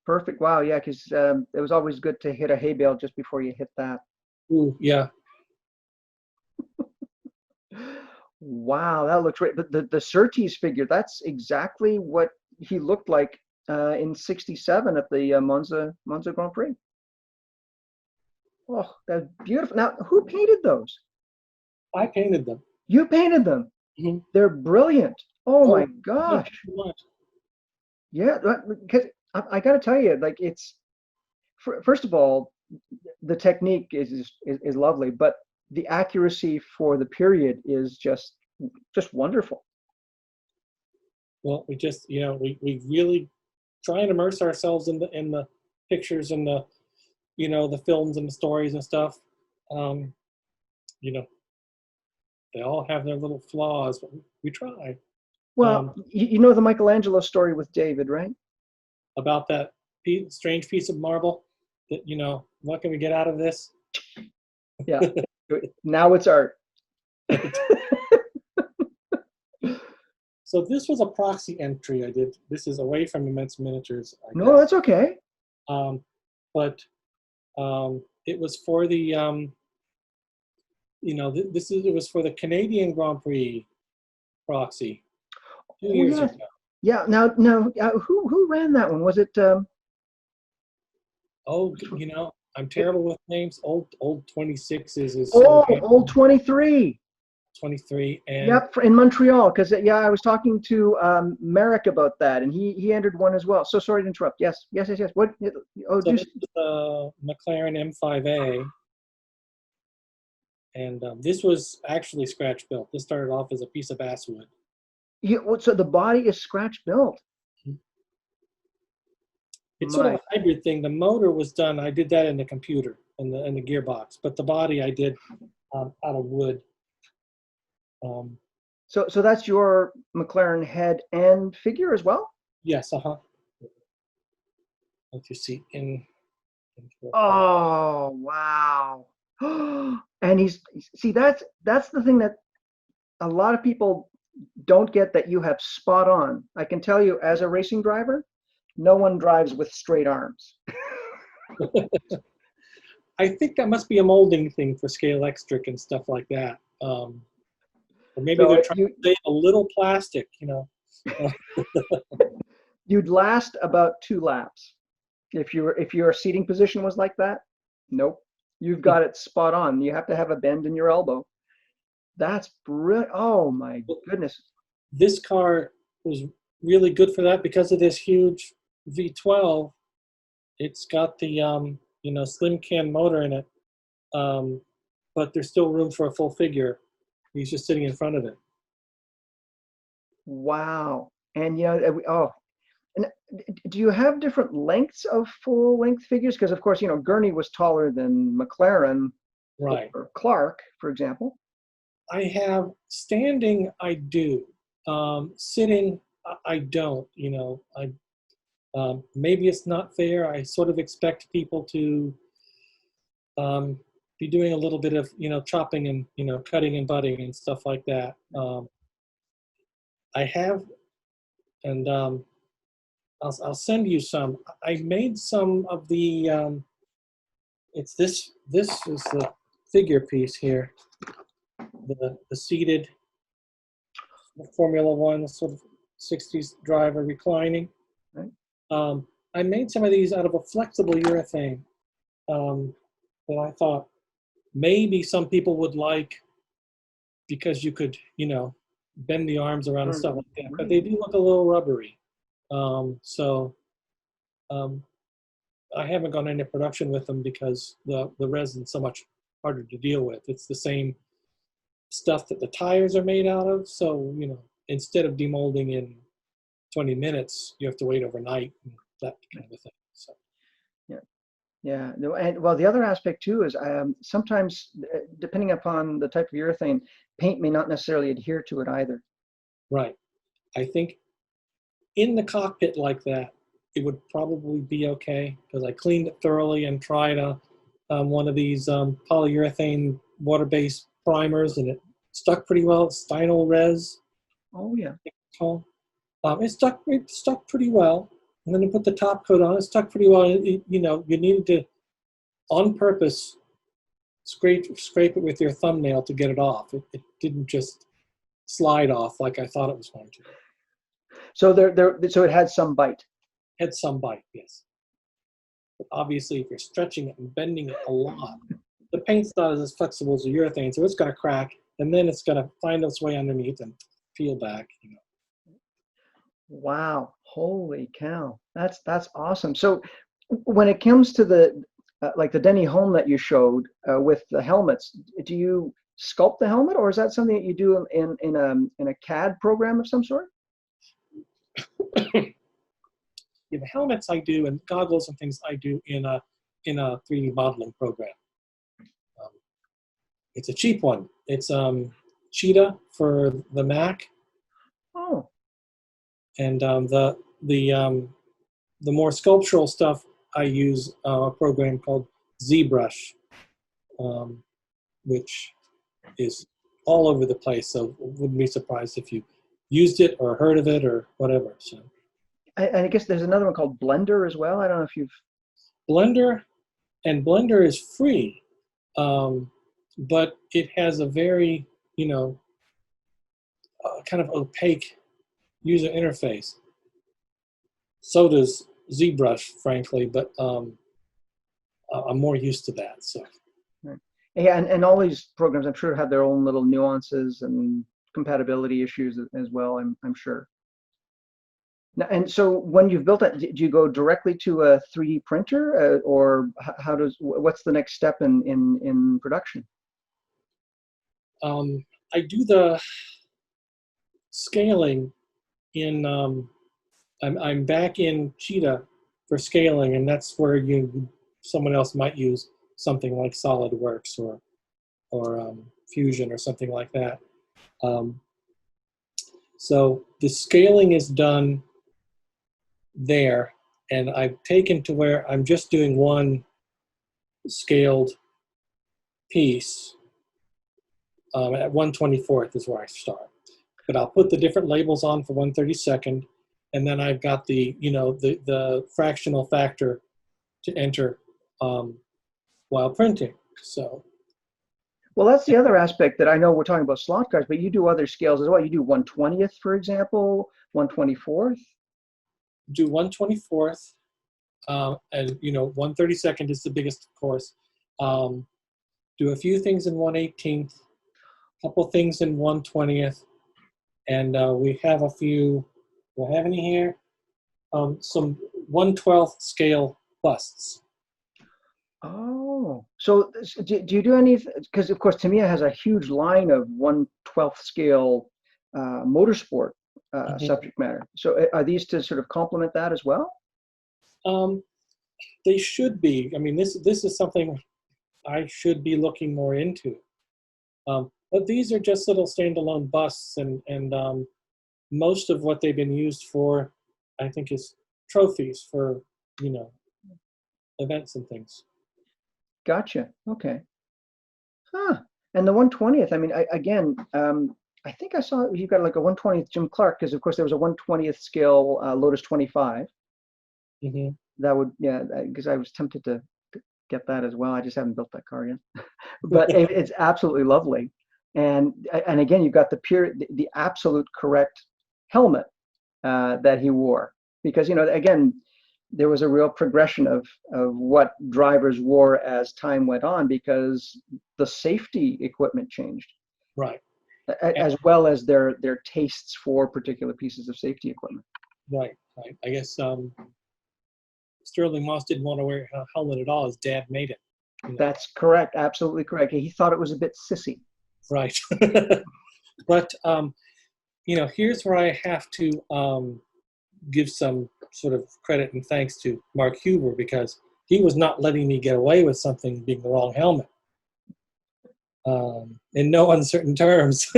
perfect. Wow, yeah, because it was always good to hit a hay bale just before you hit that. Ooh, yeah. Wow, that looks great. But the Surtees figure, that's exactly what he looked like in '67 at the Monza Grand Prix. Oh, that's beautiful. Now, who painted those? I painted them. You painted them. Mm-hmm. They're brilliant. Oh my gosh. Yeah, because I got to tell you, like it's first of all, the technique is lovely, but the accuracy for the period is just wonderful. Well, we just we really try and immerse ourselves in the pictures and the the films and the stories and stuff. They all have their little flaws, but we try. Well, you know the Michelangelo story with David, right? About that strange piece of marble that what can we get out of this? Yeah. Now it's art. So this was a proxy entry I did. This is away from Immense Miniatures. No, that's okay. But it was for the it was for the Canadian Grand Prix proxy 2 years ago. Yeah. Now, who ran that one? Was it? Oh, I'm terrible with names. Old 26s is still Oh, old 23. 23, and Yep, in Montreal. Because yeah, I was talking to Marek about that, and he entered one as well. So sorry to interrupt. Yes, yes, yes, yes. What? Oh, so do this is the McLaren M5A, and this was actually scratch built. This started off as a piece of basswood. so the body is scratch built. It's sort of My. a hybrid thing. The motor was done. I did that in the computer and the gearbox, but the body I did out of wood. Um, So that's your McLaren head and figure as well. yes, let you see in Oh wow. And see that's the thing that a lot of people don't get that you have spot on. I can tell you as a racing driver, no one drives with straight arms. I think that must be a molding thing for scale extric and stuff like that. Or maybe So they're trying to save a little plastic, you'd last about 2 laps if your seating position was like that. Nope. You've got it spot on. You have to have a bend in your elbow. That's brilliant. Oh my goodness. This car was really good for that because of this huge V12. It's got the slim can motor in it, but there's still room for a full figure. He's just sitting in front of it. Wow. And oh, and do you have different lengths of full length figures? Because of course, Gurney was taller than McLaren Right. or Clark, for example. I have standing. I do. Sitting. I don't. Maybe it's not fair. I sort of expect people to be doing a little bit of chopping and cutting and butting and stuff like that. I have, and I'll send you some. I made some of the. It's this. This is the figure piece here. The seated Formula One sort of 60s driver reclining. Right. I made some of these out of a flexible urethane that I thought maybe some people would like because you could, bend the arms around and stuff like that. But they do look a little rubbery. So I haven't gone into production with them because the resin's so much harder to deal with. It's the same stuff that the tires are made out of. So, instead of demolding in 20 minutes, you have to wait overnight and that kind of a thing. So. Yeah. Yeah. No, and well, the other aspect too is sometimes, depending upon the type of urethane, paint may not necessarily adhere to it either. Right. I think in the cockpit like that, it would probably be okay because I cleaned it thoroughly and tried one of these polyurethane water-based primers, and it stuck pretty well. It's Stynol Res. Oh yeah. It stuck pretty well. And then you put the top coat on. It stuck pretty well. You needed to, on purpose, scrape it with your thumbnail to get it off. It didn't just slide off like I thought it was going to. So so it had some bite. Had some bite, yes. But obviously, if you're stretching it and bending it a lot, the paint's not as flexible as the urethane, so it's going to crack, and then it's going to find its way underneath and peel back. Wow. Holy cow. That's awesome. So when it comes to the like the Denny Holm that you showed with the helmets, do you sculpt the helmet, or is that something that you do in a CAD program of some sort? The helmets I do, and goggles and things I do in a 3D modeling program. It's a cheap one. It's Cheetah for the Mac. Oh. And the more sculptural stuff, I use a program called ZBrush, which is all over the place. So wouldn't be surprised if you used it or heard of it or whatever. So. I guess there's another one called Blender as well. I don't know if you've. Blender is free, but it has a very kind of opaque user interface. So does ZBrush, frankly, but I'm more used to that. So Right. Yeah, and all these programs, I'm sure, have their own little nuances and compatibility issues as well. I'm sure. Now, and so when you've built that, do you go directly to a 3D printer, or how what's the next step in production? I do the scaling in. I'm back in Cheetah for scaling, and that's where someone else might use something like SolidWorks or Fusion or something like that. Um, so the scaling is done there, and I've taken to where I'm just doing one scaled piece at 1/24th is where I start. But I'll put the different labels on for 1/32, and then I've got the fractional factor to enter while printing. So Well, that's the other aspect that I know we're talking about slot cars, but you do other scales as well. You do 1/20th, for example, 1/24th. do 1/24th, and 1/32 is the biggest, of course. Do a few things in 1/18th, a couple things in 1/20th, and we have a few. Do I have any here? Some 1/12th scale busts. Oh, so do you do any? Because of course Tamiya has a huge line of 1/12th scale motorsport Mhm. subject matter. So are these to sort of complement that as well? Um, they should be. I mean, this is something I should be looking more into. But these are just little standalone busts, and most of what they've been used for, I think, is trophies for you know events and things. Gotcha. Okay. Huh. And the 1/20th, I mean, again, I think I saw you got like a 1/20th Jim Clark, because of course there was a 1/20th scale Lotus 25. Hmm. That would, yeah, because I was tempted to get that as well. I just haven't built that car yet. But it's absolutely lovely. And again, you've got the absolute correct helmet that he wore, because again, there was a real progression of what drivers wore as time went on, because the safety equipment changed, Right. as well as their tastes for particular pieces of safety equipment. Right. Right. I guess Sterling Moss didn't want to wear a helmet at all. His dad made it. That's correct, absolutely correct. He thought it was a bit sissy. Right. But here's where I have to give some sort of credit and thanks to Mark Huber, because he was not letting me get away with something being the wrong helmet, in no uncertain terms.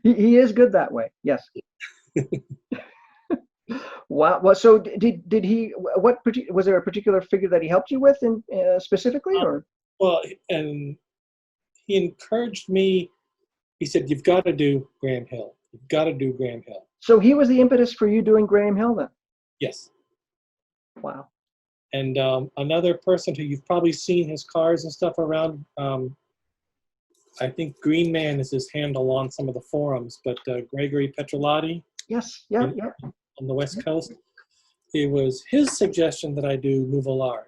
He is good that way. Yes. Wow. Well, so did he? Was there a particular figure that he helped you with, specifically, Um, or? well, and he encouraged me. He said, "You've got to do Graham Hill. You've got to do Graham Hill." So he was the impetus for you doing Graham Hill then? Yes. Wow. And another person who you've probably seen his cars and stuff around, I think Green Man is his handle on some of the forums, but Gregory Petrolati Yes. Yeah. in, Yeah. on the West Coast, it was his suggestion that I do Nuvolari.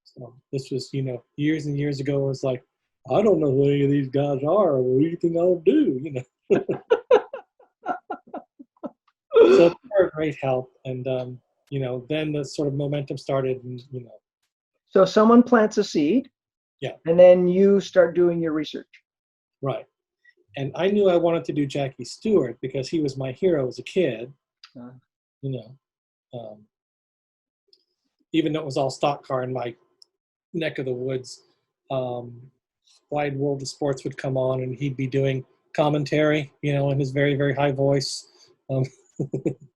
So this was, years and years ago. It was like, I don't know who any of these guys are or what do you think I'll do, So they were a great help. And, then the sort of momentum started and. So someone plants a seed, Yeah, and then you start doing your research. right. And I knew I wanted to do Jackie Stewart because he was my hero as a kid, Uh, you know, um, even though it was all stock car in my neck of the woods. Um, Wide World of Sports would come on and he'd be doing commentary, in his very, very high voice. Um,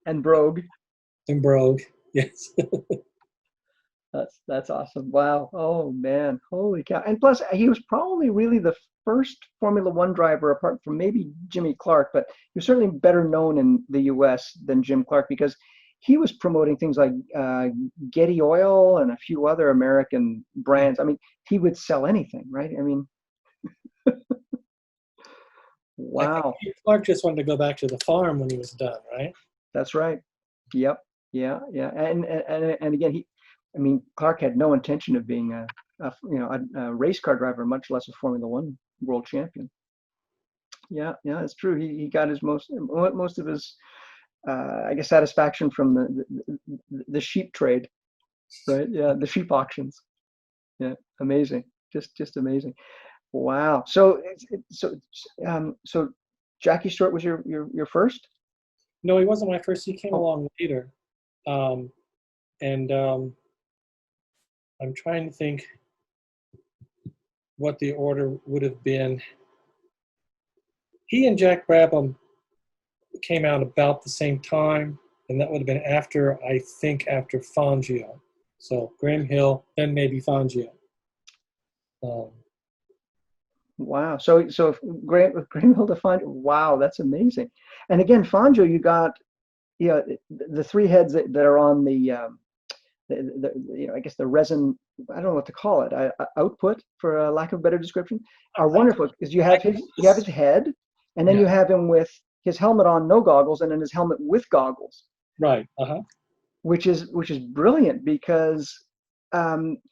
and Brogue. and Brogue, yes. That's awesome. Wow. Oh man. Holy cow. And plus, he was probably really the first Formula One driver, apart from maybe Jimmy Clark, but he was certainly better known in the U.S. than Jim Clark, because he was promoting things like Getty Oil and a few other American brands. I mean, he would sell anything, right? I mean, I think Wow. Clark just wanted to go back to the farm when he was done, right? That's right. Yep. Yeah. Yeah. And again, I mean, Clark had no intention of being a race car driver, much less a Formula One world champion. Yeah. Yeah. It's true. He got his most of his, I guess, satisfaction from the sheep trade, right? Yeah. The sheep auctions. Yeah. Amazing. Just amazing. Wow. So Jackie Stewart was your first? No, he wasn't my first. He came Oh, along later. Um, and I'm trying to think what the order would have been. He and Jack Brabham came out about the same time, and that would have been after, I think, after Fangio. So Graham Hill, then maybe Fangio. Um, wow. So if Graham Hill defined, wow, that's amazing. And again, Fangio, you got the three heads that are on the I guess the resin. I don't know what to call it. Output, for a lack of a better description, are I, wonderful because I, you have his head, and then yeah, you have him with his helmet on, no goggles, and then his helmet with goggles, right. Uh-huh. which is brilliant because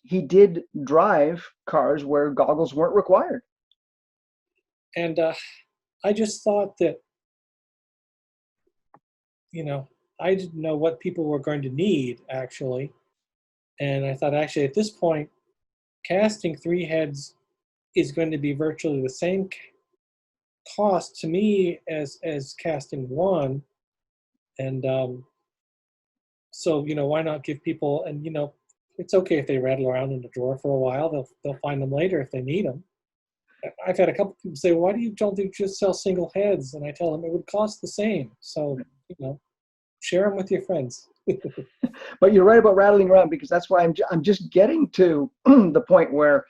he did drive cars where goggles weren't required. And I just thought that, I didn't know what people were going to need, actually. And I thought, actually, at this point, casting three heads is going to be virtually the same cost to me as casting one. And so, why not give people, and, it's okay if they rattle around in the drawer for a while. They'll find them later if they need them. I've had a couple people say, why don't you just sell single heads? And I tell them it would cost the same. So, share them with your friends. But you're right about rattling around, because that's why I'm just getting to the point where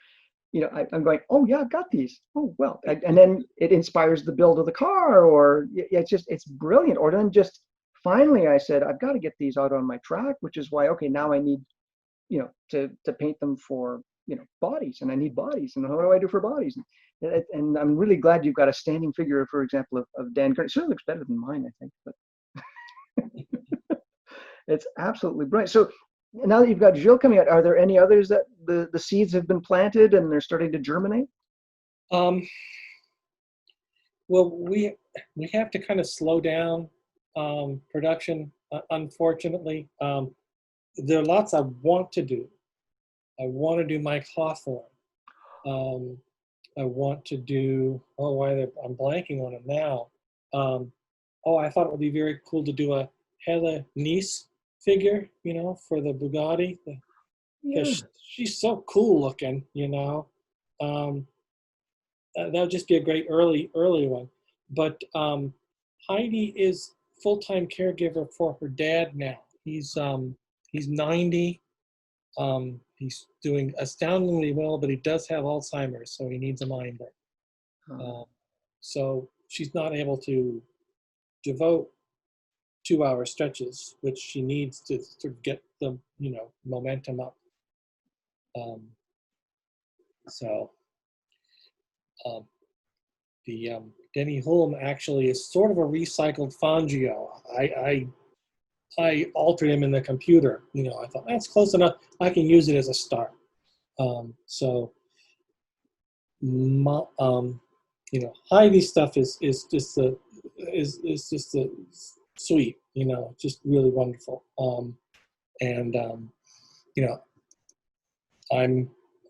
I'm going, oh yeah, I've got these. Oh well, and then it inspires the build of the car, or it's brilliant. Or then just finally I said, I've got to get these out on my track, which is why, okay, now I need to paint them for bodies, and I need bodies, and how do I do for bodies? And I'm really glad you've got a standing figure, for example, of Dan Gurney. It certainly looks better than mine, I think, but it's absolutely brilliant. So now that you've got Jill coming out, are there any others that the seeds have been planted and they're starting to germinate? Um, well, we have to kind of slow down production, unfortunately. There are lots I want to do. I want to do Mike Hawthorne. Um, I want to do, I'm blanking on it now. I thought it would be very cool to do a Heather Nice figure, for the Bugatti, Yeah. because she's so cool looking, that would just be a great early one. But Heidi is full-time caregiver for her dad now. He's 90. He's doing astoundingly well, but he does have Alzheimer's, so he needs a minder. Oh, So she's not able to devote 2-hour stretches, which she needs to sort of get the momentum up. Um, so um, the Denny Hulme actually is sort of a recycled Fangio. I altered him in the computer. I thought that's close enough. I can use it as a start. So, Heidi stuff is just the sweet. Just really wonderful. And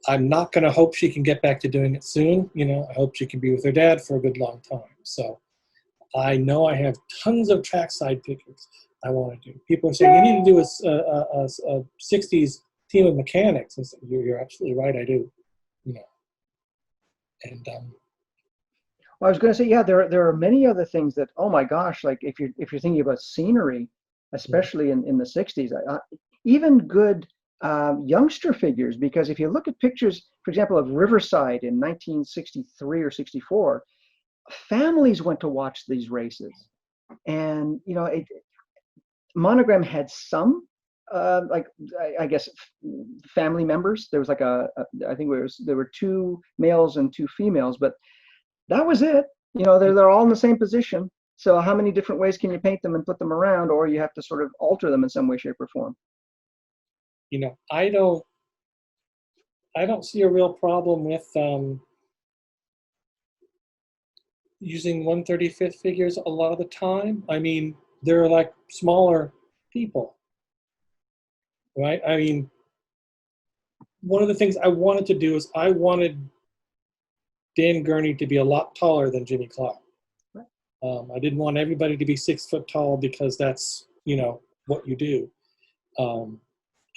I'm not going to hope she can get back to doing it soon. I hope she can be with her dad for a good long time. So I know I have tons of trackside pictures I want to do. People are saying, you need to do a 60s team of mechanics. I said, you're absolutely right, I do. And well, I was going to say, yeah, there are many other things that, oh my gosh, like if you're thinking about scenery, especially in the 60s, even good youngster figures, because if you look at pictures, for example, of Riverside in 1963 or 64, families went to watch these races. And, Monogram had some, like, I guess, family members. There was like I think there were two males and two females, but that was it. They're all in the same position. So how many different ways can you paint them and put them around, or you have to sort of alter them in some way, shape, or form? I don't see a real problem with using 1/35 figures a lot of the time. I mean, they're like smaller people, right? I mean, one of the things I wanted to do is I wanted Dan Gurney to be a lot taller than Jimmy Clark. I didn't want everybody to be 6 foot tall because that's, what you do.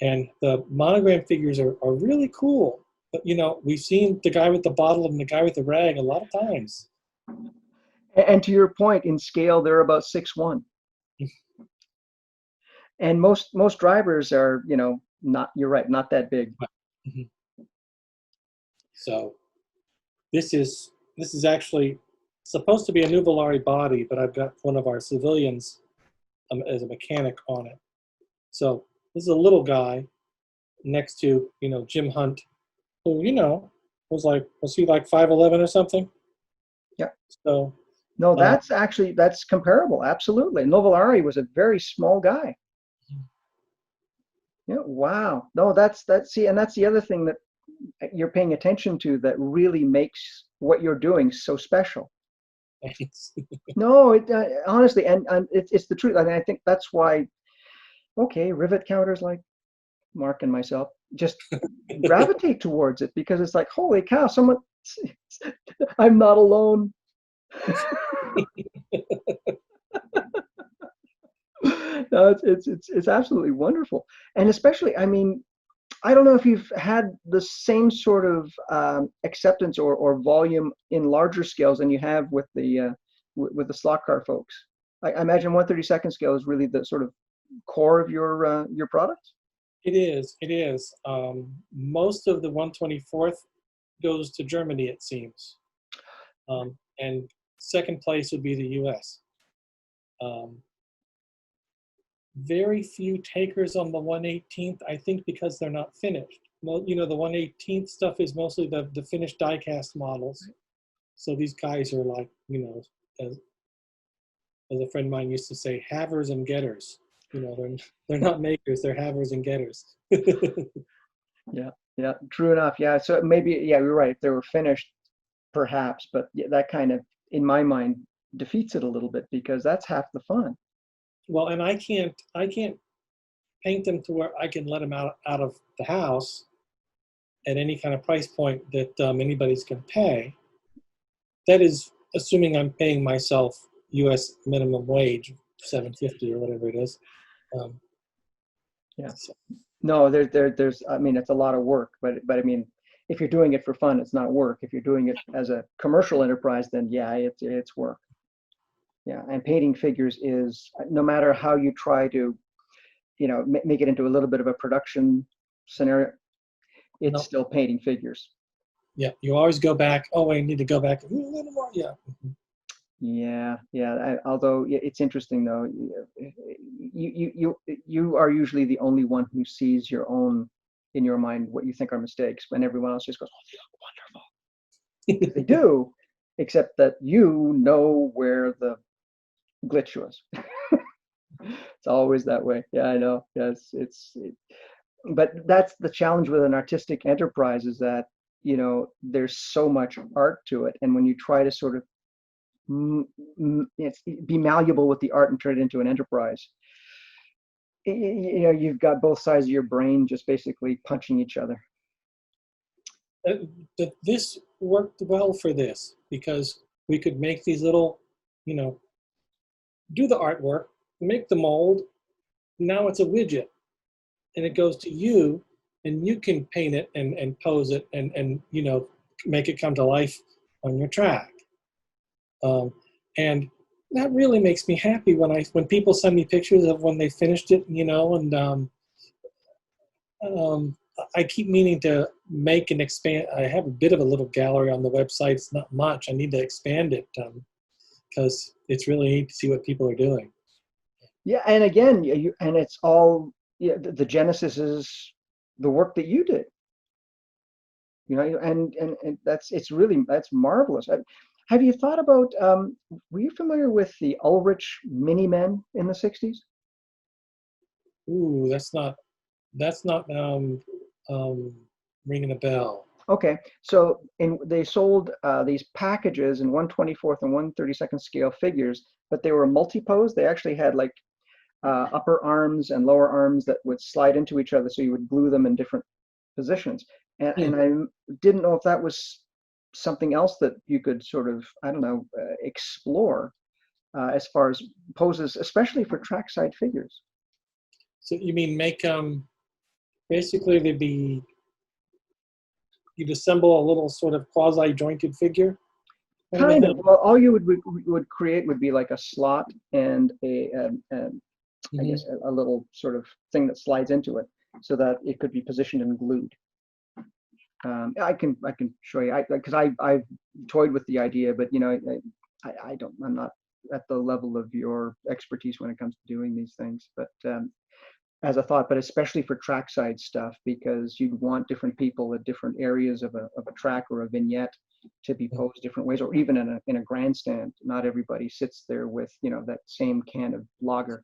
And the monogram figures are really cool. But, we've seen the guy with the bottle and the guy with the rag a lot of times. And to your point, in scale, they're about 6'1". And most drivers are, not, you're right, not that big. Mm-hmm. So this is actually supposed to be a Nuvolari body, but I've got one of our civilians as a mechanic on it. So this is a little guy next to, Jim Hunt, who, was he like 5'11" or something? Yeah. So no, that's comparable. Absolutely. Nuvolari was a very small guy. Yeah. Wow. No, see, and that's the other thing that you're paying attention to that really makes what you're doing so special. No, honestly, and it's the truth. I mean, I think that's why, okay, rivet counters like Mark and myself just gravitate towards it, because it's like, holy cow, I'm not alone. No, it's absolutely wonderful. And especially, I mean, I don't know if you've had the same sort of acceptance or volume in larger scales than you have with the slot car folks. I imagine 1/32 scale is really the sort of core of your product. It is. Most of the 1/24 goes to Germany, it seems, and second place would be the U.S. Very few takers on the 1/18, I think, because they're not finished. Well, the 1/18 stuff is mostly the finished die-cast models. So these guys are like, as a friend of mine used to say, havers and getters. They're not makers, they're havers and getters. Yeah, true enough. Yeah, so maybe, yeah, you're right. If they were finished, perhaps, but yeah, that kind of, in my mind, defeats it a little bit, because that's half the fun. Well, and I can't paint them to where I can let them out of the house at any kind of price point that anybody's going to pay. That is assuming I'm paying myself U.S. minimum wage, $7.50 or whatever it is. Yeah. So. No, there's. I mean, it's a lot of work, but I mean, if you're doing it for fun, it's not work. If you're doing it as a commercial enterprise, then yeah, it's work. Yeah, and painting figures is, no matter how you try to, make it into a little bit of a production scenario, it's still painting figures. Yeah, you always go back. Oh, I need to go back a little more. Yeah. Yeah. Although it's interesting though, you are usually the only one who sees your own, in your mind, what you think are mistakes, when everyone else just goes, "Oh, you look wonderful." They do, except that you know where the glitch was. It's always that way. Yeah, I know. Yes, but that's the challenge with an artistic enterprise, is that there's so much art to it, and when you try to sort of be malleable with the art and turn it into an enterprise, you've got both sides of your brain just basically punching each other. This worked well for this, because we could make these little, do the artwork, make the mold. Now it's a widget, and it goes to you, and you can paint it and pose it and make it come to life on your track. And that really makes me happy when people send me pictures of when they finished it, and I keep meaning to make and expand. I have a bit of a little gallery on the website. It's not much. I need to expand it because it's really neat to see what people are doing. Yeah, and again, and it's all, the genesis is the work that you did. And that's marvelous. Have you thought about, were you familiar with the Ulrich Mini Men in the 60s? Ooh, that's not ringing a bell. Okay, so they sold these packages in 1/24th and 1/32nd scale figures, but they were multi-pose. They actually had like upper arms and lower arms that would slide into each other, so you would glue them in different positions. And Hmm. I didn't know if that was something else that you could sort of, I don't know, explore as far as poses, especially for trackside figures. So you mean make basically they'd be you'd assemble a little sort of quasi jointed figure kind of a Kind of. thing? Well, all you would create would be like a slot and I Hmm. guess a little sort of thing that slides into it, so that it could be positioned and glued. I can show you because I've toyed with the idea, but I don't, I'm not at the level of your expertise when it comes to doing these things. But as a thought, but especially for trackside stuff, because you'd want different people at different areas of a track or a vignette to be posed different ways, or even in a grandstand. Not everybody sits there with that same can of lager.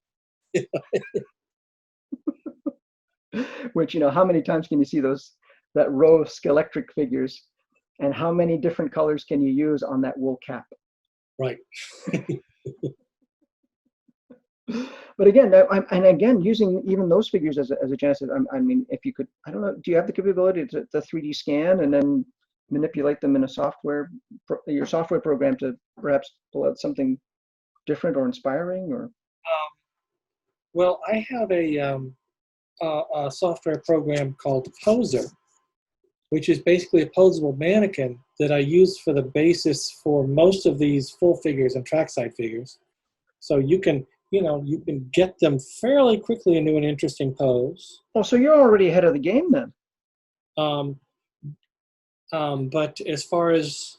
Which how many times can you see that row of Scalextric figures, and how many different colors can you use on that wool cap? Right. But again, and again, using even those figures as a Genesis, I mean, if you could, I don't know, do you have the capability to 3D scan and then manipulate them in a your software program to perhaps pull out something different or inspiring, or? Well, I have a software program called Poser, which is basically a posable mannequin that I use for the basis for most of these full figures and trackside figures. So you can get them fairly quickly into an interesting pose. Oh, so you're already ahead of the game then. Um, but as far as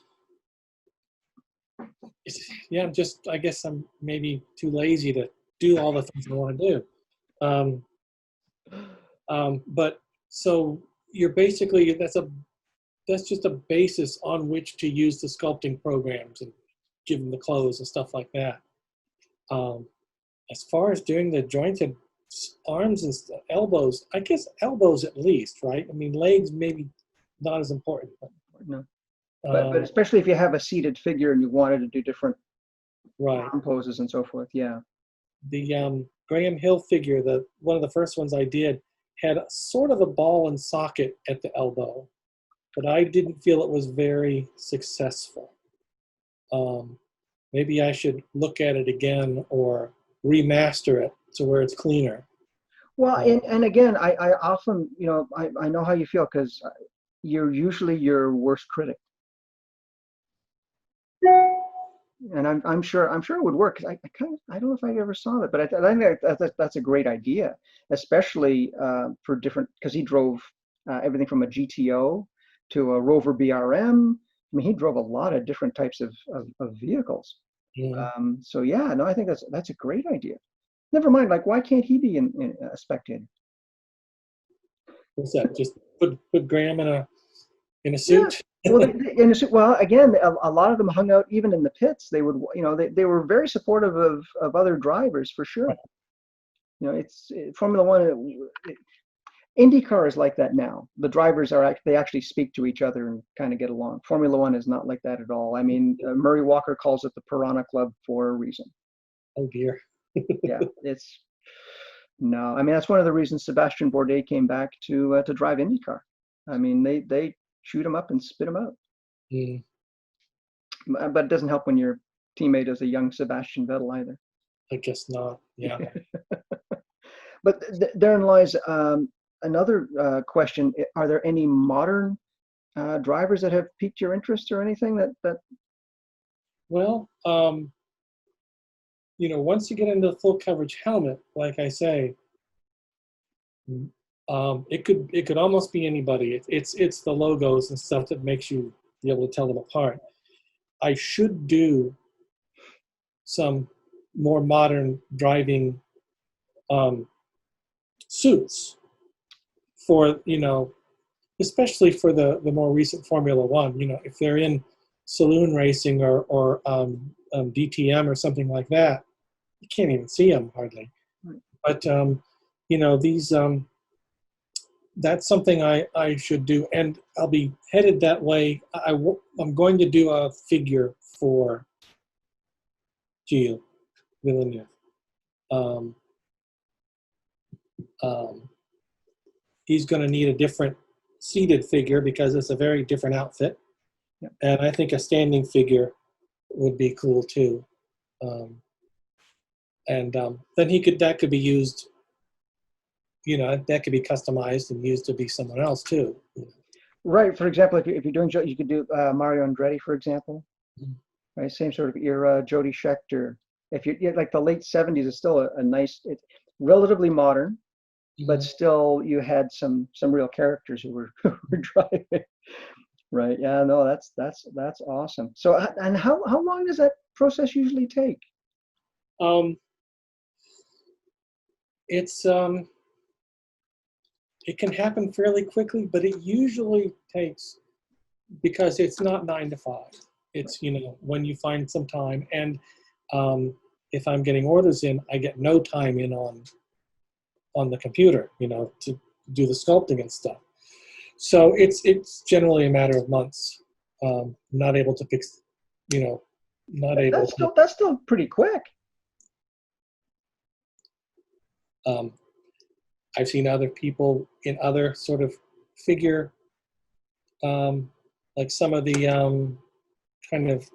yeah, just I guess I'm maybe too lazy to do all the things I want to do. Um, but so you're basically that's just a basis on which to use the sculpting programs and give them the clothes and stuff like that. Um, as far as doing the jointed arms and elbows, I guess elbows at least, right? I mean, legs maybe not as important. No. But Um, especially if you have a seated figure and you wanted to do different right. arm poses and so forth, yeah. The Graham Hill figure, one of the first ones I did, had sort of a ball and socket at the elbow, but I didn't feel it was very successful. Um, maybe I should look at it again or remaster it to where it's cleaner. Well, Uh, and again, I often, I know how you feel, because you're usually your worst critic, and I'm sure it would work. 'Cause I don't know if I ever saw that, but I think that's a great idea, especially for different, because he drove everything from a GTO to a Rover BRM. I mean, he drove a lot of different types of vehicles. yeah. So yeah, no, I think that's a great idea. Never mind, like, why can't he be in a spectator? What's that? Just put Graham in a Yeah. suit. Well, well, again, a lot of them hung out even in the pits. They would, they were very supportive of other drivers for sure. It's Formula One. IndyCar is like that now. The drivers they actually speak to each other and kind of get along. Formula One is not like that at all. I mean, Murray Walker calls it the Piranha Club for a reason. Oh dear. Yeah, it's no. I mean, that's one of the reasons Sebastian Bourdais came back to drive IndyCar. I mean, they shoot him up and spit him out. Mm, But it doesn't help when your teammate is a young Sebastian Vettel either. I guess not. Yeah. But therein lies another question. Are there any modern drivers that have piqued your interest or anything that? Well, once you get into the full coverage helmet, like I say, it could almost be anybody. It's the logos and stuff that makes you be able to tell them apart. I should do some more modern driving um, suits for especially for the more recent Formula One. If they're in saloon racing or DTM or something like that, you can't even see them hardly. Right. But these that's something I should do, and I'll be headed that way. I'm going to do a figure for Gilles Villeneuve. Um, um, he's going to need a different seated figure because it's a very different outfit. Yeah. And I think a standing figure would be cool too. Then that could be used, that could be customized and used to be someone else too. Right. For example, if you're doing, you could do Mario Andretti, for example. Mm-hmm. Right. Same sort of era, Jody Scheckter. If you like the late 70s is still a nice, it's relatively modern, mm-hmm. but still you had some real characters who were driving. Right. Yeah. No, that's awesome. So, and how long does that process usually take? It can happen fairly quickly, but it usually takes, because it's not 9 to 5. It's, when you find some time. And if I'm getting orders in, I get no time in on the computer, to do the sculpting and stuff. So it's generally a matter of months. Not able to fix, not able. That's still pretty quick. I've seen other people in other sort of figure, like some of the kind of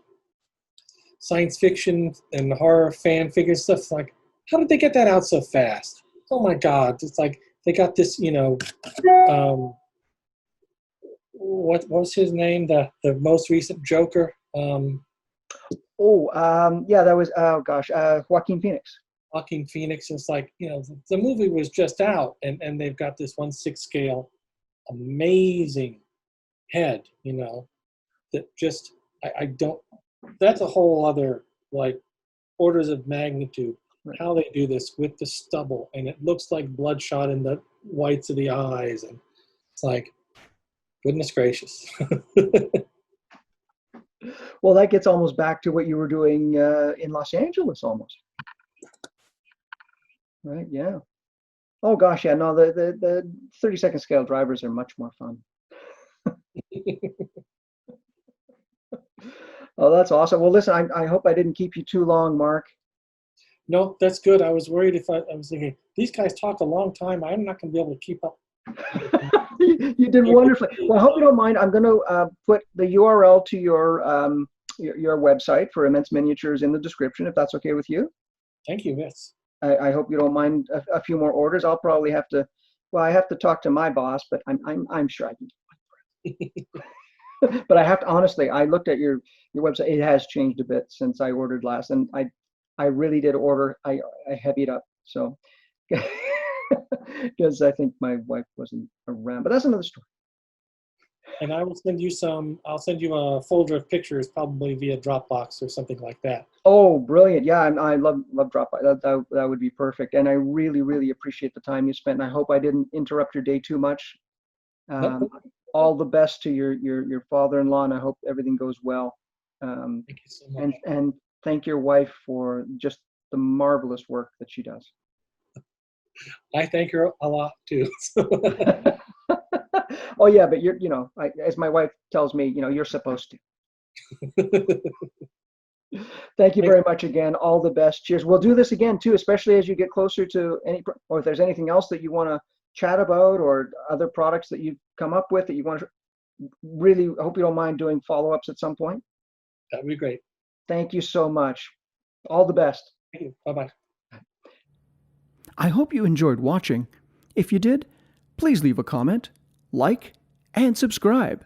science fiction and horror fan figure stuff. Like, how did they get that out so fast? Oh my God! It's like they got this, what was his name? The most recent Joker. Yeah, that was Joaquin Phoenix. Joaquin Phoenix is like, the movie was just out, and they've got this 1/6 scale, amazing head, that just, I don't, that's a whole other, like, orders of magnitude, how they do this with the stubble, and it looks like bloodshot in the whites of the eyes, and it's like, goodness gracious. Well, that gets almost back to what you were doing in Los Angeles almost. Right, yeah. Oh gosh, yeah, no, the 30-second scale drivers are much more fun. Oh, that's awesome. Well, listen, I hope I didn't keep you too long, Mark. No, that's good. I was worried I was thinking, these guys talk a long time. I'm not going to be able to keep up. You did wonderfully. Well, I hope you don't mind. I'm going to put the URL to your website for Immense Miniatures in the description, if that's okay with you. Thank you, yes. I hope you don't mind a few more orders. I'll probably have to. Well, I have to talk to my boss, but I'm sure I can get one. But I have to, honestly, I looked at your website. It has changed a bit since I ordered last, and I really did order. I heavied up, so because I think my wife wasn't around. But that's another story. And I will send you I'll send you a folder of pictures, probably via Dropbox or something like that. Oh, brilliant. Yeah, I love Dropbox. That would be perfect. And I really, really appreciate the time you spent. And I hope I didn't interrupt your day too much. Nope. All the best to your father-in-law, and I hope everything goes well. Thank you so much. And thank your wife for just the marvelous work that she does. I thank her a lot too. Oh yeah, but as my wife tells me, you're supposed to. Thank you very much again. All the best. Cheers. We'll do this again too, especially as you get closer to or if there's anything else that you want to chat about or other products that you've come up with that you want to really, hope you don't mind doing follow-ups at some point. That'd be great. Thank you so much. All the best. Thank you. Bye-bye. I hope you enjoyed watching. If you did, please leave a comment, like, and subscribe.